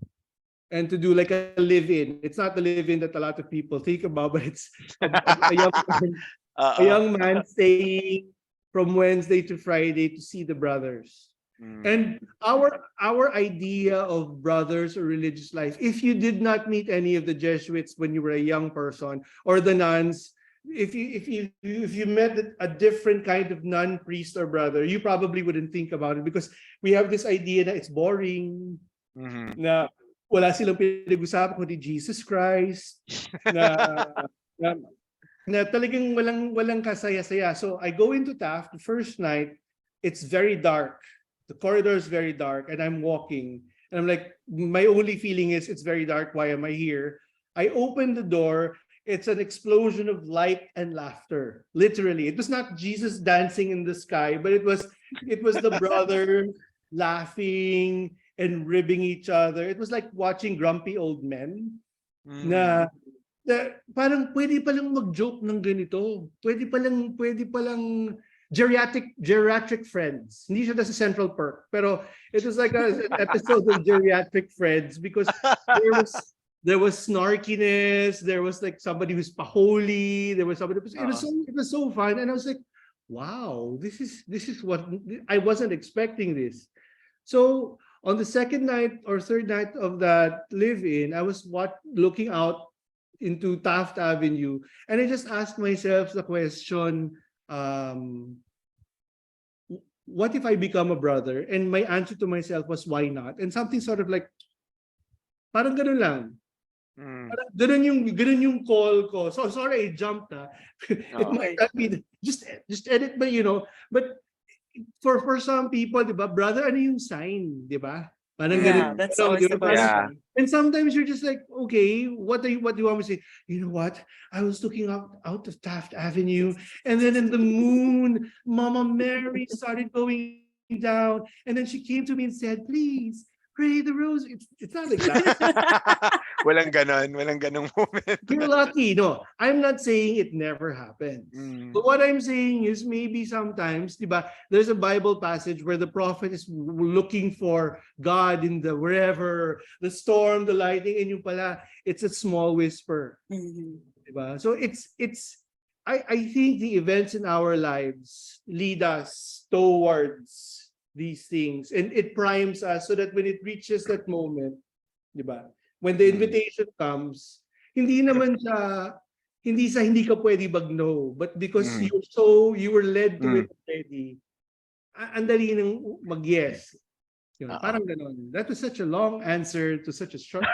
And to do like a live-in. It's not the live-in that a lot of people think about, but it's a young man staying from Wednesday to Friday to see the brothers. And our idea of brothers or religious life, if you did not meet any of the Jesuits when you were a young person, or the nuns, if you met a different kind of nun, priest, or brother, you probably wouldn't think about it, because we have this idea that it's boring, na wala silang pinag-usapan kundi Jesus Christ, na talagang walang kasaya-saya. So I go into Taft the first night. It's very dark. The corridor is very dark, and I'm walking, and I'm like, my only feeling is it's very dark. Why am I here? I open the door. It's an explosion of light and laughter. Literally, it was not Jesus dancing in the sky, but it was the brother laughing and ribbing each other. It was like watching grumpy old men na parang pwede palang mag-joke ng ganito. Pwede palang geriatric friends. Hindi siya sa Central Perk, pero it was like an episode of Geriatric Friends, because there was snarkiness, there was like somebody who's pa-holy, there was somebody it was so fun, and I was like, wow, this is what I wasn't expecting this. So on the second night or third night of that live-in, I was looking out into Taft Avenue, and I just asked myself the question, what if I become a brother? And my answer to myself was, why not? And something sort of like, parang ganun lang. Parang ganun yung call ko. So sorry, I jumped. It might not be, just edit, but for some people, diba, brother, ano yung sign, diba? Parang ganun. That's always the question. And sometimes you're just like, okay, what do you want me to say? You know what? I was looking out of Taft Avenue, and then in the moon, Mama Mary started going down, and then she came to me and said, "Please pray the rose." It's not like that. Walang ganong moment. You're lucky. No, I'm not saying it never happens. But what I'm saying is, maybe sometimes, diba, there's a Bible passage where the prophet is looking for God in the wherever, the storm, the lightning, and yung pala, it's a small whisper. Diba? So I think the events in our lives lead us towards these things, and it primes us so that when it reaches that moment, diba, when the invitation comes, hindi ka pwede mag-no, but because you were led to it already, ang dali nang mag-yes. Yun, Oo. parang ganun. That was such a long answer to such a short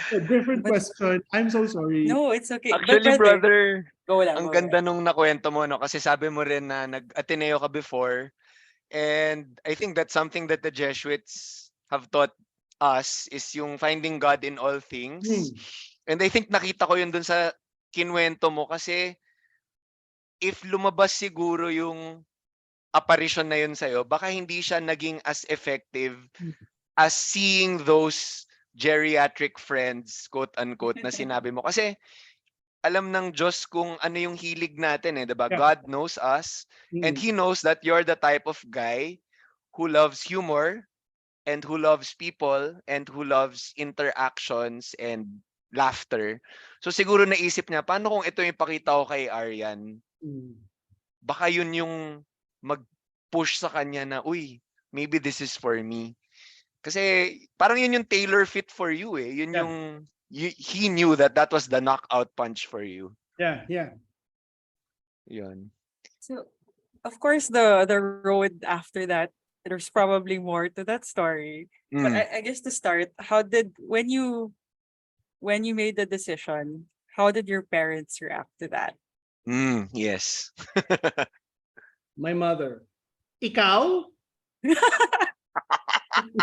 a different But- question. I'm so sorry. No, it's okay. Actually, brother, go lang, ang go ganda lang. nung nakwento mo, no? Kasi sabi mo rin na nag-Ateneo ka before. And I think that's something that the Jesuits have taught us is yung finding God in all things. Hmm. And I think nakita ko yun dun sa kinwento mo kasi if lumabas siguro yung apparition na yun sa'yo, baka hindi siya naging as effective as seeing those geriatric friends, quote-unquote, na sinabi mo. Kasi alam ng Diyos kung ano yung hilig natin, diba? Yeah. God knows us, and He knows that you're the type of guy who loves humor, and who loves people, and who loves interactions and laughter. So siguro naisip niya, paano kung ito yung ipakita ko kay Arian? Baka yun yung mag-push sa kanya na, uy, maybe this is for me. Kasi parang yun yung tailor fit for you eh. Yun Yeah. yung, he knew that that was the knockout punch for you. Yeah, yeah. Yun. So, of course, the road after that, there's probably more to that story. But I guess to start, when you made the decision, how did your parents react to that? Yes. My mother. Ikaw?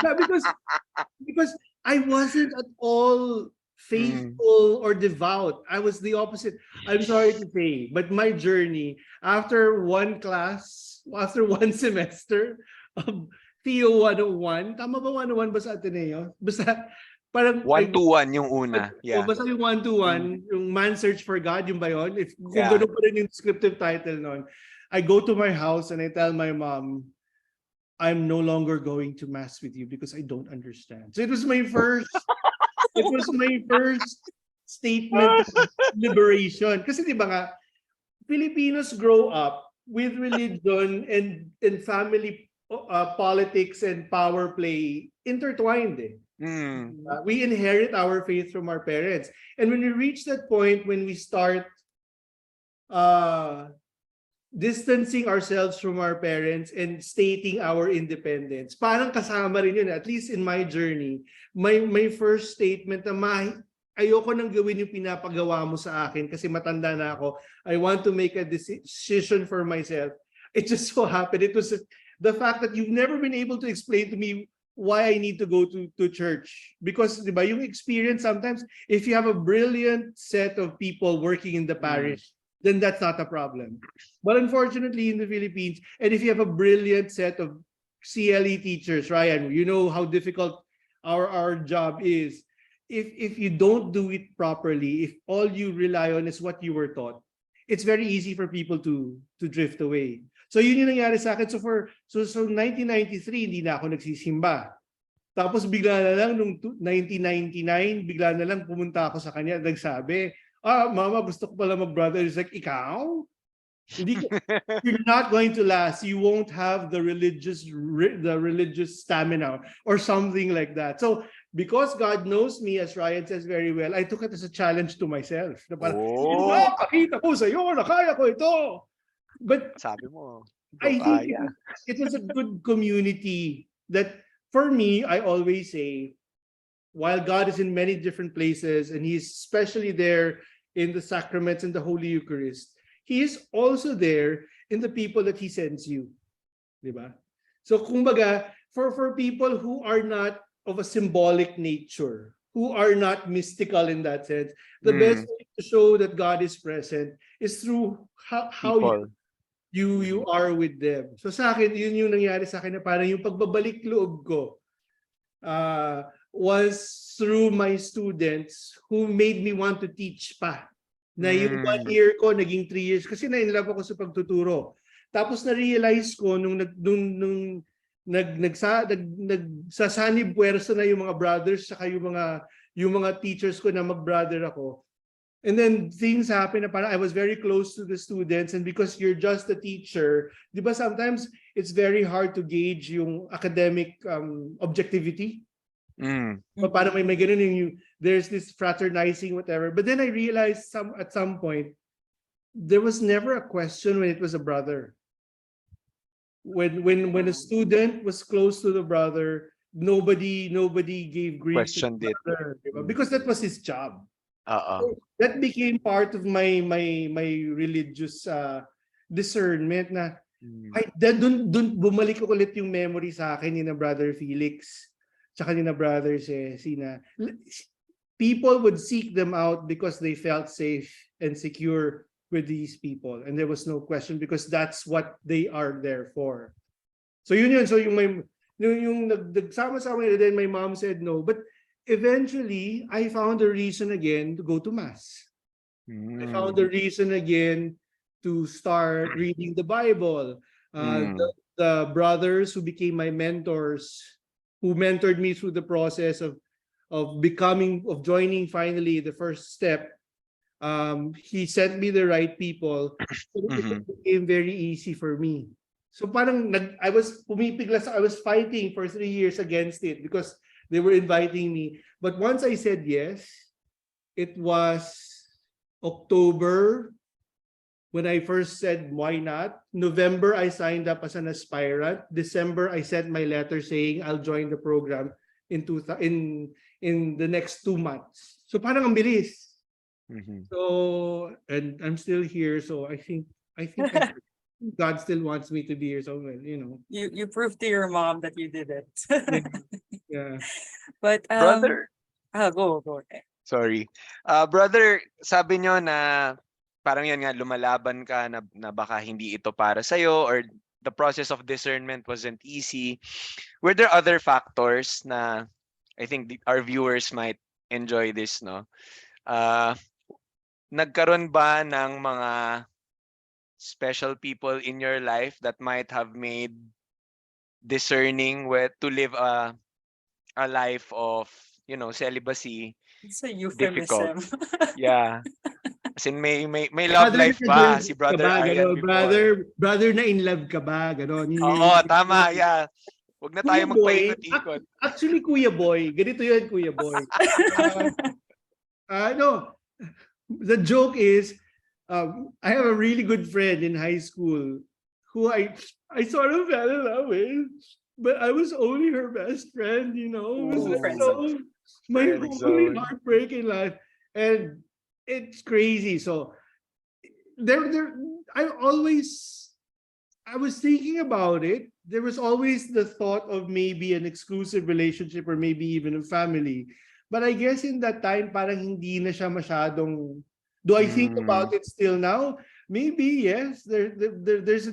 Yeah, because I wasn't at all faithful or devout. I was the opposite. I'm sorry to say, but my journey after one semester of Theo 101, tama ba 101 ba sa Ateneo? Basta parang 1-2-1 yung una. O Yeah. basta yung 1-2-1, yung Man Search for God, yung ba yun? Kung Yeah. ganun pa rin yung descriptive title nun, I go to my house and I tell my mom, I'm no longer going to mass with you because I don't understand. So it was my first statement of liberation. Kasi di ba nga, Filipinos grow up with religion and family politics and power play intertwined eh. We inherit our faith from our parents. And when we reach that point when we start distancing ourselves from our parents and stating our independence, parang kasama rin yun. At least in my journey, my first statement na ayoko nang gawin yung pinapagawa mo sa akin kasi matanda na ako. I want to make a decision for myself. It just so happened. It was the fact that you've never been able to explain to me why I need to go to church. Because diba, yung experience sometimes, if you have a brilliant set of people working in the parish, then that's not a problem. But unfortunately in the Philippines, and if you have a brilliant set of CLE teachers, Ryan, you know how difficult our job is. If you don't do it properly, if all you rely on is what you were taught, it's very easy for people to drift away. So yun yung nangyari sa akin. So 1993, hindi na ako nagsisimba. Tapos bigla na lang, nung 1999, bigla na lang pumunta ako sa kanya at nagsabi, mama, gusto ko pala mag-brother. He's like, ikaw? You're not going to last. You won't have the religious stamina or something like that. So because God knows me, as Ryan says very well, I took it as a challenge to myself. Na parang, pakita ko sa'yo na kaya ko ito. But sabi mo, I think it was a good community that, for me, I always say, while God is in many different places and He's especially there in the sacraments and the Holy Eucharist, He is also there in the people that He sends you. Diba? So kumbaga, for people who are not of a symbolic nature, who are not mystical in that sense, the best way to show that God is present is through how you are with them. So sa akin, yun yung nangyari sa akin na parang yung pagbabalik loob ko was through my students who made me want to teach pa. Na yung 1 year ko, naging 3 years. Kasi na-inlove ako sa pagtuturo. Tapos na-realize ko nung nagsasanib puwersa na yung mga brothers saka yung mga teachers ko na mag-brother ako. And then things happen na parang I was very close to the students, and because you're just a teacher, di ba sometimes it's very hard to gauge yung academic objectivity. Parang may ganun yung there's this fraternizing whatever. But then I realized at some point there was never a question when it was a brother. when a student was close to the brother, nobody gave grief to the Questioned it. brother, di ba? Because that was his job. Oo. That became part of my religious discernment na ay dun bumalik ulit yung memory sa akin ni na Brother Felix tsaka ni na Brother Ceci na people would seek them out because they felt safe and secure with these people, and there was no question because that's what they are there for. So yun. So yung nagsama-sama yun, then my mom said no, but eventually I found a reason again to go to mass. I found a reason again to start reading the Bible. The brothers who became my mentors, who mentored me through the process of joining finally the first step, he sent me the right people, so it became very easy for me. So parang I was pumipiglas, I was fighting for 3 years against it because they were inviting me. But once I said yes, it was October when I first said why not. November I signed up as an aspirant. December I sent my letter saying I'll join the program in the next 2 months. So parang ang bilis. So and I'm still here, so I think God still wants me to be here, so you know. You proved to your mom that you did it. Yeah. But Brother, go. sorry. Brother, sabi nyo na parang yan nga, lumalaban ka na baka hindi ito para sa'yo or the process of discernment wasn't easy. Were there other factors na I think our viewers might enjoy this, no? Nagkaroon ba ng mga special people in your life that might have made discerning to live a life of, you know, celibacy It's a difficult? euphemism. Yeah. As in, may love life ba si Brother Arian before? Brother na in love ka ba? Ganon. Oo, tama. Yeah. Huwag na tayo Kuya Boy, magpaikot-ikot. actually Kuya Boy, ganito yun Kuya Boy. No, the joke is, I have a really good friend in high school who I sort of fell in love with, but I was only her best friend, you know. It was like so my only heartbreak in life, and it's crazy. So I was thinking about it. There was always the thought of maybe an exclusive relationship or maybe even a family. But I guess in that time, parang hindi na siya masyadong. Do I think about it still now? Maybe yes. There's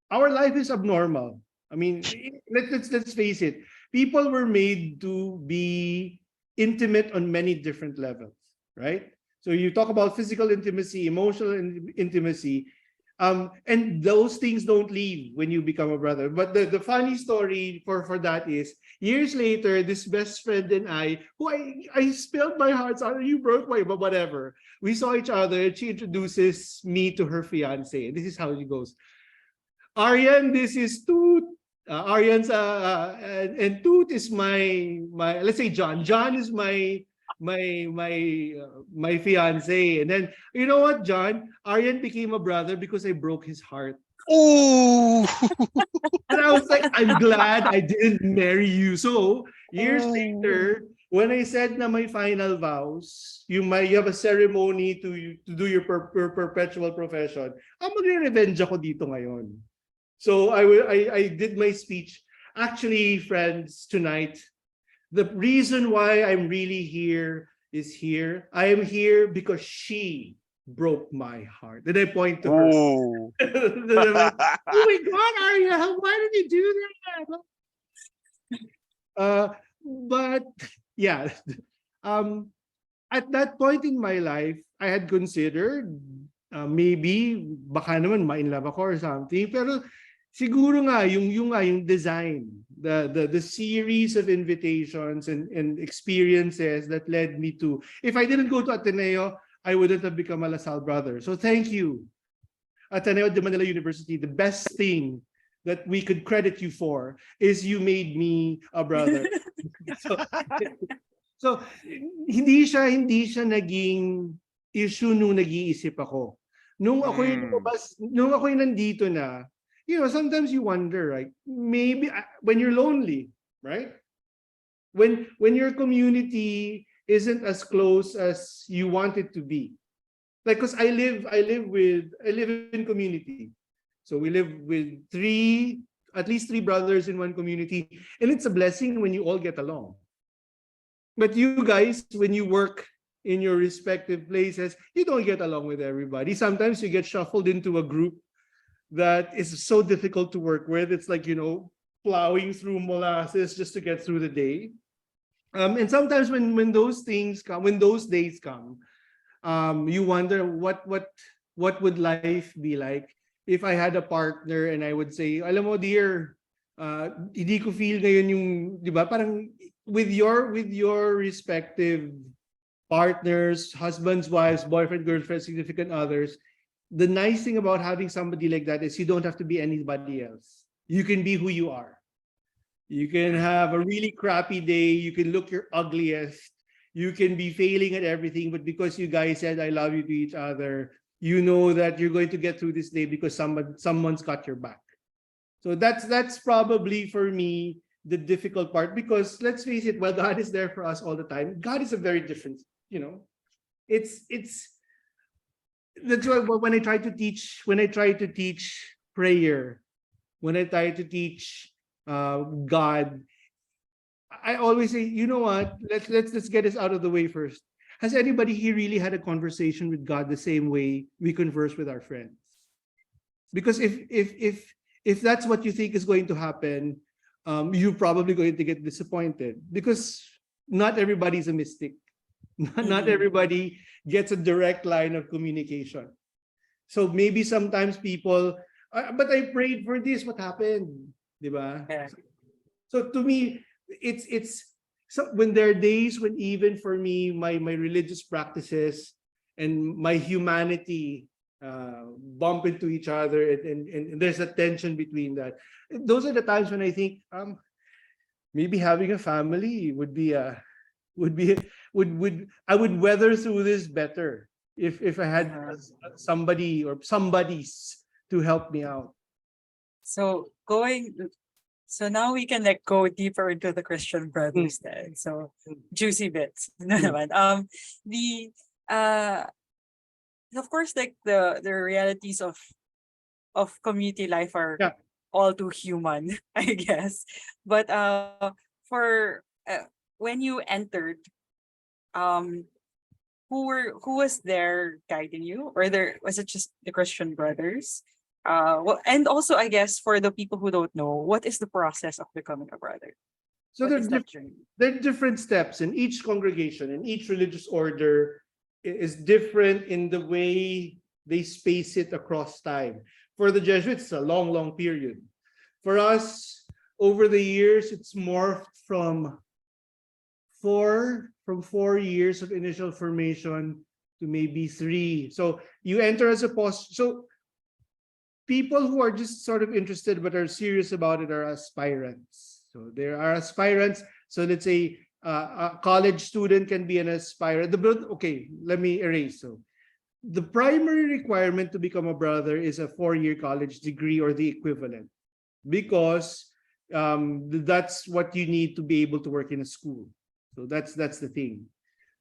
our life is abnormal. I mean, let's face it. People were made to be intimate on many different levels, right? So you talk about physical intimacy, emotional intimacy, and those things don't leave when you become a brother. But the funny story for that is years later, this best friend and I, who I spilled my heart on, you broke my, but whatever. We saw each other and she introduces me to her fiance. This is how it goes. Arian, this is Toot. Arian's and Toot is my let's say John. John is my fiance. And then you know what, John? Arian became a brother because I broke his heart. Ooh! And I was like, I'm glad I didn't marry you. So years later, when I said na my final vows, you have a ceremony to do your perpetual profession. Magre-revenge ako dito ngayon. So I did my speech. Actually, friends, tonight, the reason why I'm really here is here. I am here because she broke my heart. Then I point to her. Ooh. Like, oh my God, Arya, why did you do that? But yeah, at that point in my life, I had considered maybe baka naman ma-in-love ako or something. Pero siguro nga yung design, the series of invitations and experiences that led me to. If I didn't go to Ateneo, I wouldn't have become a Salle Brother. So thank you, Ateneo de Manila University. The best thing that we could credit you for is you made me a brother. So hindi siya naging issue nung nag-iisip ako. Nung ako'y nandito na, sometimes you wonder, like maybe when you're lonely, right? When your community isn't as close as you want it to be. Like, cause I live in community. So we live with at least three brothers in one community, and it's a blessing when you all get along. But you guys, when you work in your respective places, you don't get along with everybody. Sometimes you get shuffled into a group that is so difficult to work with. It's like, plowing through molasses just to get through the day. And sometimes when those things come, when those days come, you wonder what would life be like if I had a partner and I would say, alam mo dear, hindi ko feel ngayon yung, di ba? Parang with your respective partners, husbands, wives, boyfriend, girlfriend, significant others, the nice thing about having somebody like that is you don't have to be anybody else. You can be who you are. You can have a really crappy day. You can look your ugliest. You can be failing at everything, but because you guys said I love you to each other, you know that you're going to get through this day because someone's got your back. So that's probably for me the difficult part, because let's face it, while God is there for us all the time, God is a very different, it's that's why when I try to teach prayer, when I try to teach God, I always say, you know what? Let's get this out of the way first. Has anybody here really had a conversation with God the same way we converse with our friends? Because if that's what you think is going to happen, you're probably going to get disappointed, because not everybody's a mystic. Not everybody gets a direct line of communication. So maybe sometimes people, but I prayed for this. What happened? Diba? Yeah. So to me, it's so when there are days when even for me, my religious practices and my humanity bump into each other, and there's a tension between that. Those are the times when I think maybe having a family would be would I would weather through this better if I had somebody or somebodies to help me out. So now we can like go deeper into the Christian brothers then. So juicy bits. No naman. The of course, like the realities of community life are Yeah. all too human, I guess. But for when you entered, um who was there guiding you, or there was it just the Christian brothers? Well, and also I guess for the people who don't know, what is the process of becoming a brother? So What is that journey? there are different steps in each congregation, and each religious order is different in the way they space it across time. For the Jesuits, it's a long, long period. For us, over the years, it's morphed from 4 years of initial formation to maybe 3. So you enter as a so people who are just sort of interested but are serious about it are aspirants. So there are aspirants. So let's say a college student can be an aspirant. Okay, let me erase. So the primary requirement to become a brother is a 4-year college degree or the equivalent, because that's what you need to be able to work in a school. So that's the thing.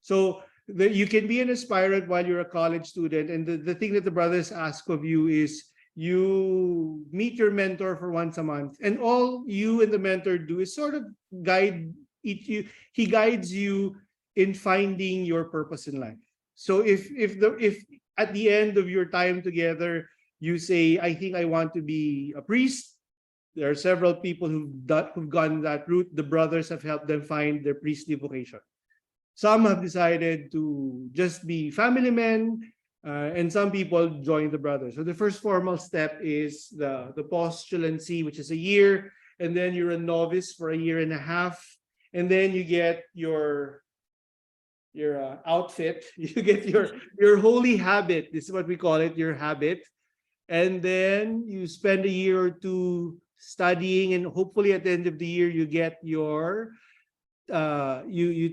So you can be an aspirant while you're a college student, and the thing that the brothers ask of you is you meet your mentor for once a month, and all you and the mentor do is sort of guide you. He guides you in finding your purpose in life. So if at the end of your time together you say, I think I want to be a priest, there are several people who've gone that route. The brothers have helped them find their priestly vocation. Some have decided to just be family men, and some people join the brothers. So the first formal step is the postulancy, which is a year, and then you're a novice for a year and a half, and then you get your outfit. You get your holy habit. This is what we call it, your habit, and then you spend a year or two studying, and hopefully at the end of the year you get you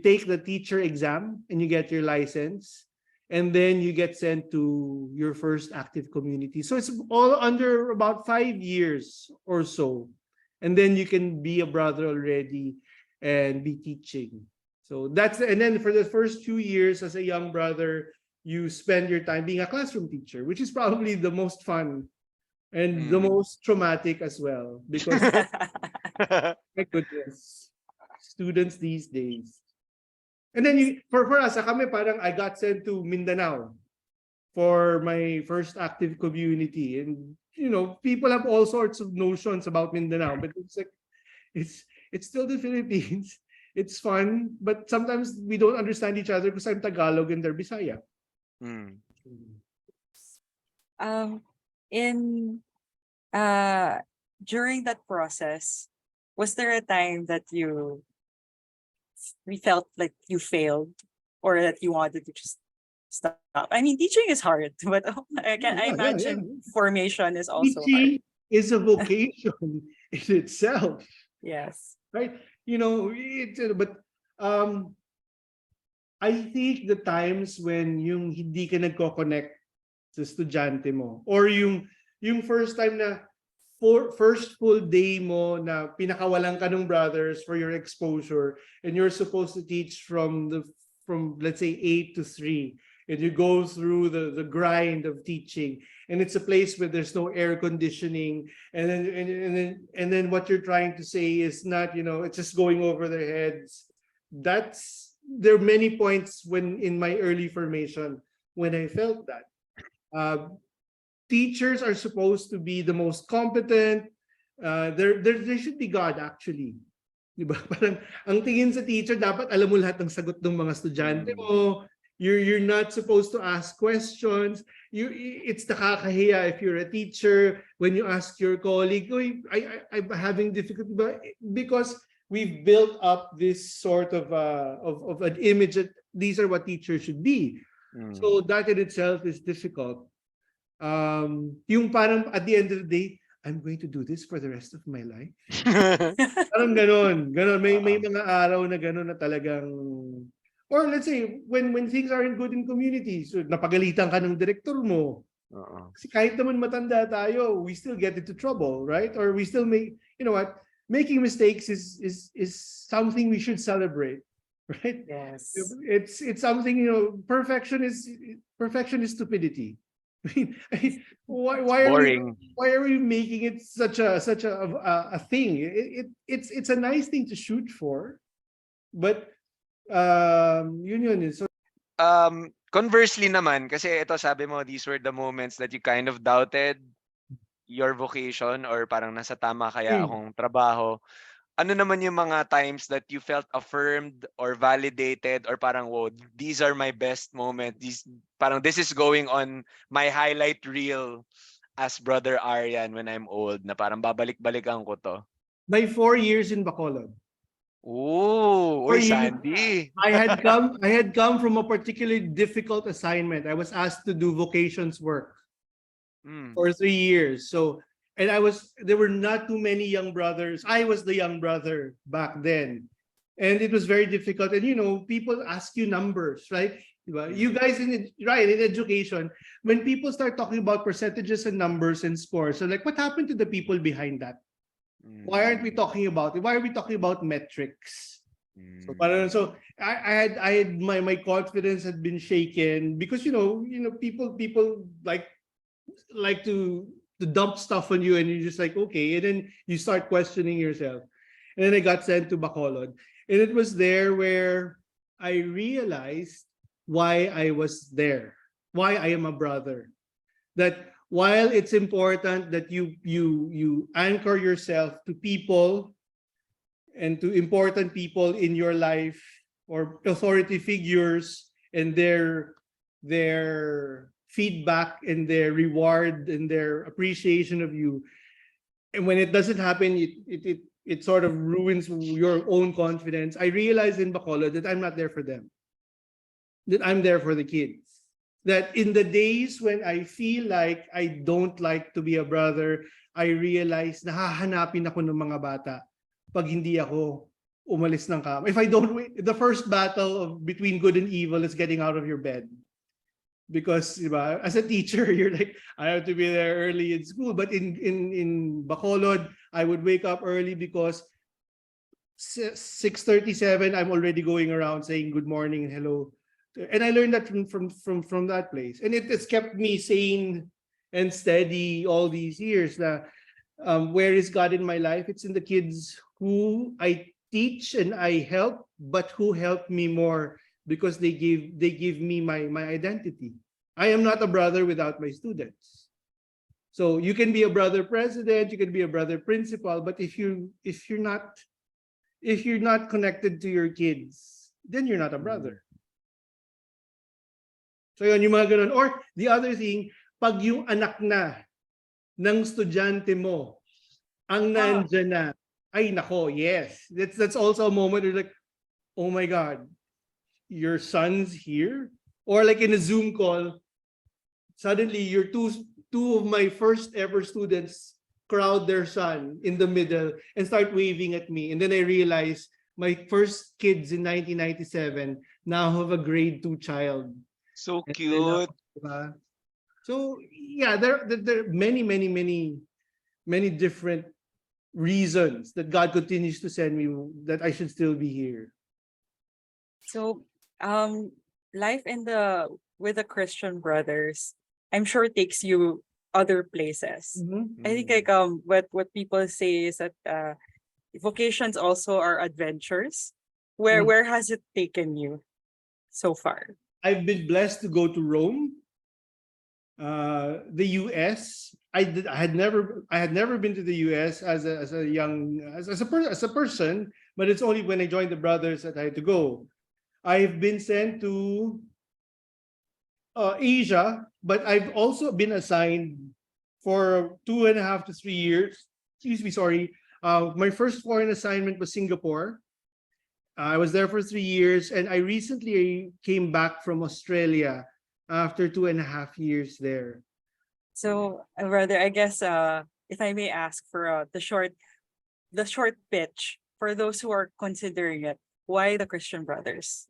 take the teacher exam and you get your license, and then you get sent to your first active community. So it's all under about 5 years or so. And then you can be a brother already and be teaching. So and then for the first 2 years as a young brother, you spend your time being a classroom teacher, which is probably the most fun and the most traumatic as well, because my goodness, students these days. And then for us, kami parang I got sent to Mindanao for my first active community. And people have all sorts of notions about Mindanao, but it's like it's still the Philippines. It's fun, but sometimes we don't understand each other because I'm Tagalog and they're Bisaya. In during that process, was there a time that we felt like you failed or that you wanted to just stop? I mean, teaching is hard, but I imagine formation is also hard. Teaching is a vocation in itself. Yes. Right? But I think the times when yung hindi ka nagko-connect sa estudyante mo, or yung first time na first full day mo na pinakawalan ka ng brothers for your exposure, and you're supposed to teach from let's say 8 to 3, and you go through the grind of teaching, and it's a place where there's no air conditioning, and then what you're trying to say is not, it's just going over their heads. There are many points in my early formation when I felt that. Teachers are supposed to be the most competent. There should be God actually. Diba? Parang ang tingin sa teacher, dapat alam mo lahat ng sagot ng mga estudyante mo. You're not supposed to ask questions. It's nakakahiya if you're a teacher when you ask your colleague, I'm having difficulty, because we've built up this sort of an image that these are what teachers should be. So that in itself is difficult. Yung parang at the end of the day, I'm going to do this for the rest of my life. Parang ganon. May mga araw na ganon na talagang, or let's say, when things aren't good in communities, so napagalitan ka ng director mo. Kasi kahit naman matanda tayo, we still get into trouble, right? Or we still making mistakes is something we should celebrate, right? Yes. It's something, perfection is stupidity. Why are we making it such a thing? It's a nice thing to shoot for, but yun. So conversely naman, kasi ito sabi mo, these were the moments that you kind of doubted your vocation, or parang nasa tama kaya akong trabaho. Ano naman yung mga times that you felt affirmed or validated, or parang, whoa, these are my best moments. This is going on my highlight reel as Brother Arian when I'm old, na parang babalik-balikan ko to? My 4 years in Bacolod. Ooh, Sandy. I had come from a particularly difficult assignment. I was asked to do vocations work for 3 years. So, and there were not too many young brothers. I was the young brother back then. And it was very difficult. And people ask you numbers, right? You guys in education, when people start talking about percentages and numbers and scores, so like, what happened to the people behind that? Why aren't we talking about it? Why are we talking about metrics? So I had my confidence had been shaken because people like to dump stuff on you, and you're just like, okay, and then you start questioning yourself. And then I got sent to Bacolod, and it was there where I realized why I was there, why I am a brother. That while it's important that you anchor yourself to people and to important people in your life, or authority figures, and their feedback and their reward and their appreciation of you, and when it doesn't happen, it sort of ruins your own confidence. I realized in Bacolod that I'm not there for them, that I'm there for the kids. That in the days when I feel like I don't like to be a brother, I realize na hahanapin ako ng mga bata pag hindi ako umalis ng kama. If I don't win, the first battle between good and evil is getting out of your bed. because diba, as a teacher, you're like, I have to be there early in school. But in Bacolod, I would wake up early because 6:37, I'm already going around saying good morning and hello. And I learned that from that place. And it's kept me sane and steady all these years. Where is God in my life? It's in the kids who I teach and I help, but who help me more because they give me my identity. I am not a brother without my students. So you can be a brother president, you can be a brother principal, but if you're not connected to your kids, then you're not a brother. So yun, yung mga ganun. Or the other thing, pag yung anak na ng estudyante mo ang nandyan na, ay nako, yes. That's also a moment where like, oh my God, your son's here? Or like in a Zoom call, suddenly your two of my first ever students crowd their son in the middle and start waving at me. And then I realize my first kids in 1997 now have a grade 2 child. So cute. So yeah, there are many different reasons that God continues to send me that I should still be here. So life with the Christian brothers, I'm sure takes you other places. Mm-hmm. I think like what people say is that vocations also are adventures. Where has it taken you so far? I've been blessed to go to Rome, the US. I had never been to the US as a person, but it's only when I joined the brothers that I had to go. I've been sent to Asia, but I've also been assigned for 2.5 to 3 years. Excuse me, sorry. My first foreign assignment was Singapore. I was there for 3 years, and I recently came back from Australia after 2.5 years there. So, brother, I guess if I may ask for the short pitch for those who are considering it, why the Christian Brothers?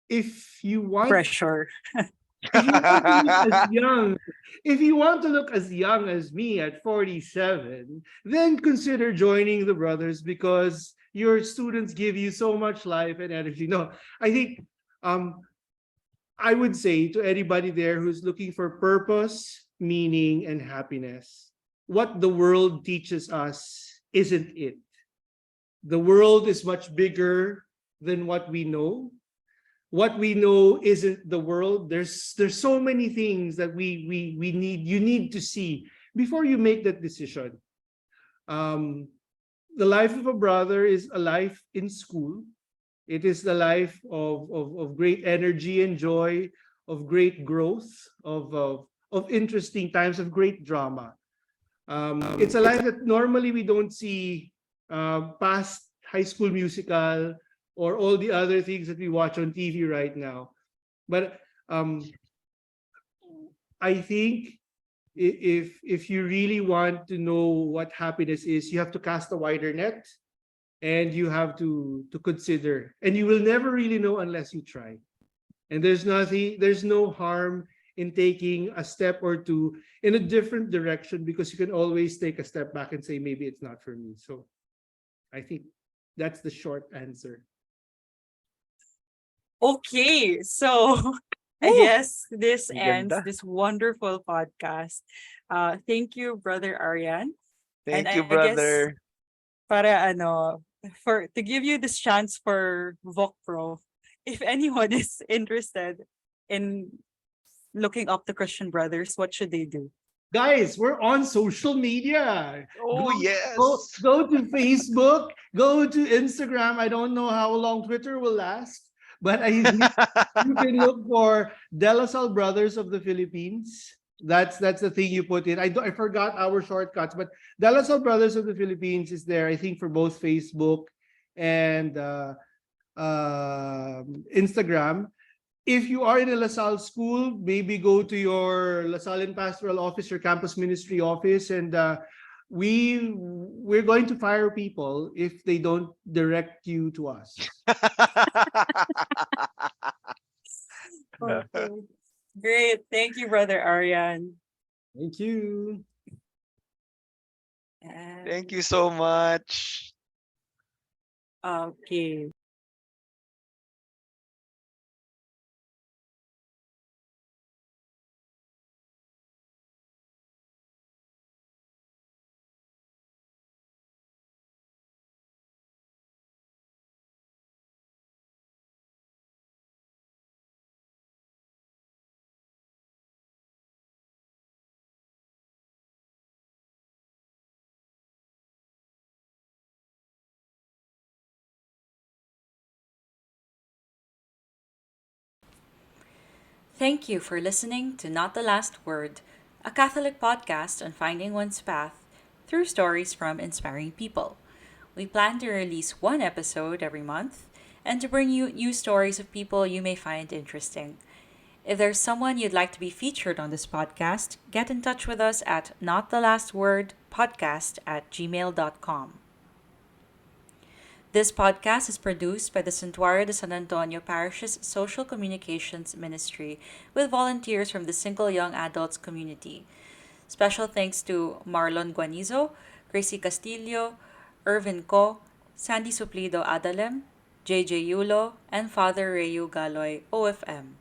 If you want Pressure. If you want to look as young as me at 47, then consider joining the brothers because your students give you so much life and energy. No, I think I would say to anybody there who's looking for purpose, meaning, and happiness, what the world teaches us isn't it. The world is much bigger than what we know. What we know isn't the world. There's so many things that you need to see before you make that decision. The life of a brother is a life in school. It is the life of great energy and joy, of great growth, of interesting times, of great drama. It's a life that normally we don't see past High School Musical or all the other things that we watch on TV right now. But I think if you really want to know what happiness is, you have to cast a wider net and you have to consider. And you will never really know unless you try. And there's no harm in taking a step or two in a different direction because you can always take a step back and say, maybe it's not for me. So I think that's the short answer. Okay, so I guess this ends Ganda. this wonderful podcast. Thank you, Brother Arian. Thank And you, I guess brother. para to give you this chance for Voc Pro, if anyone is interested in looking up the Christian Brothers, what should they do? Guys, we're on social media. Oh, yes. Go to Facebook, go to Instagram. I don't know how long Twitter will last, but I think you can look for Salle Brothers of the Philippines. That's the thing you put in. I forgot our shortcuts, but Salle Brothers of the Philippines is there, I think, for both Facebook and Instagram. If you are in a LaSalle school, maybe go to your LaSalle Pastoral Office, your campus ministry office, and we're going to fire people if they don't direct you to us. Thank you, Brother Arian. Thank you. Thank you so much. Okay. Thank you for listening to Not the Last Word, a Catholic podcast on finding one's path through stories from inspiring people. We plan to release one episode every month and to bring you new stories of people you may find interesting. If there's someone you'd like to be featured on this podcast, get in touch with us at notthelastwordpodcast@gmail.com. This podcast is produced by the Santuario de San Antonio Parish's Social Communications Ministry with volunteers from the single young adults community. Special thanks to Marlon Guanizo, Gracie Castillo, Irvin Co, Sandy Suplido Adalem, JJ Yulo, and Father Rayu Galoy, OFM.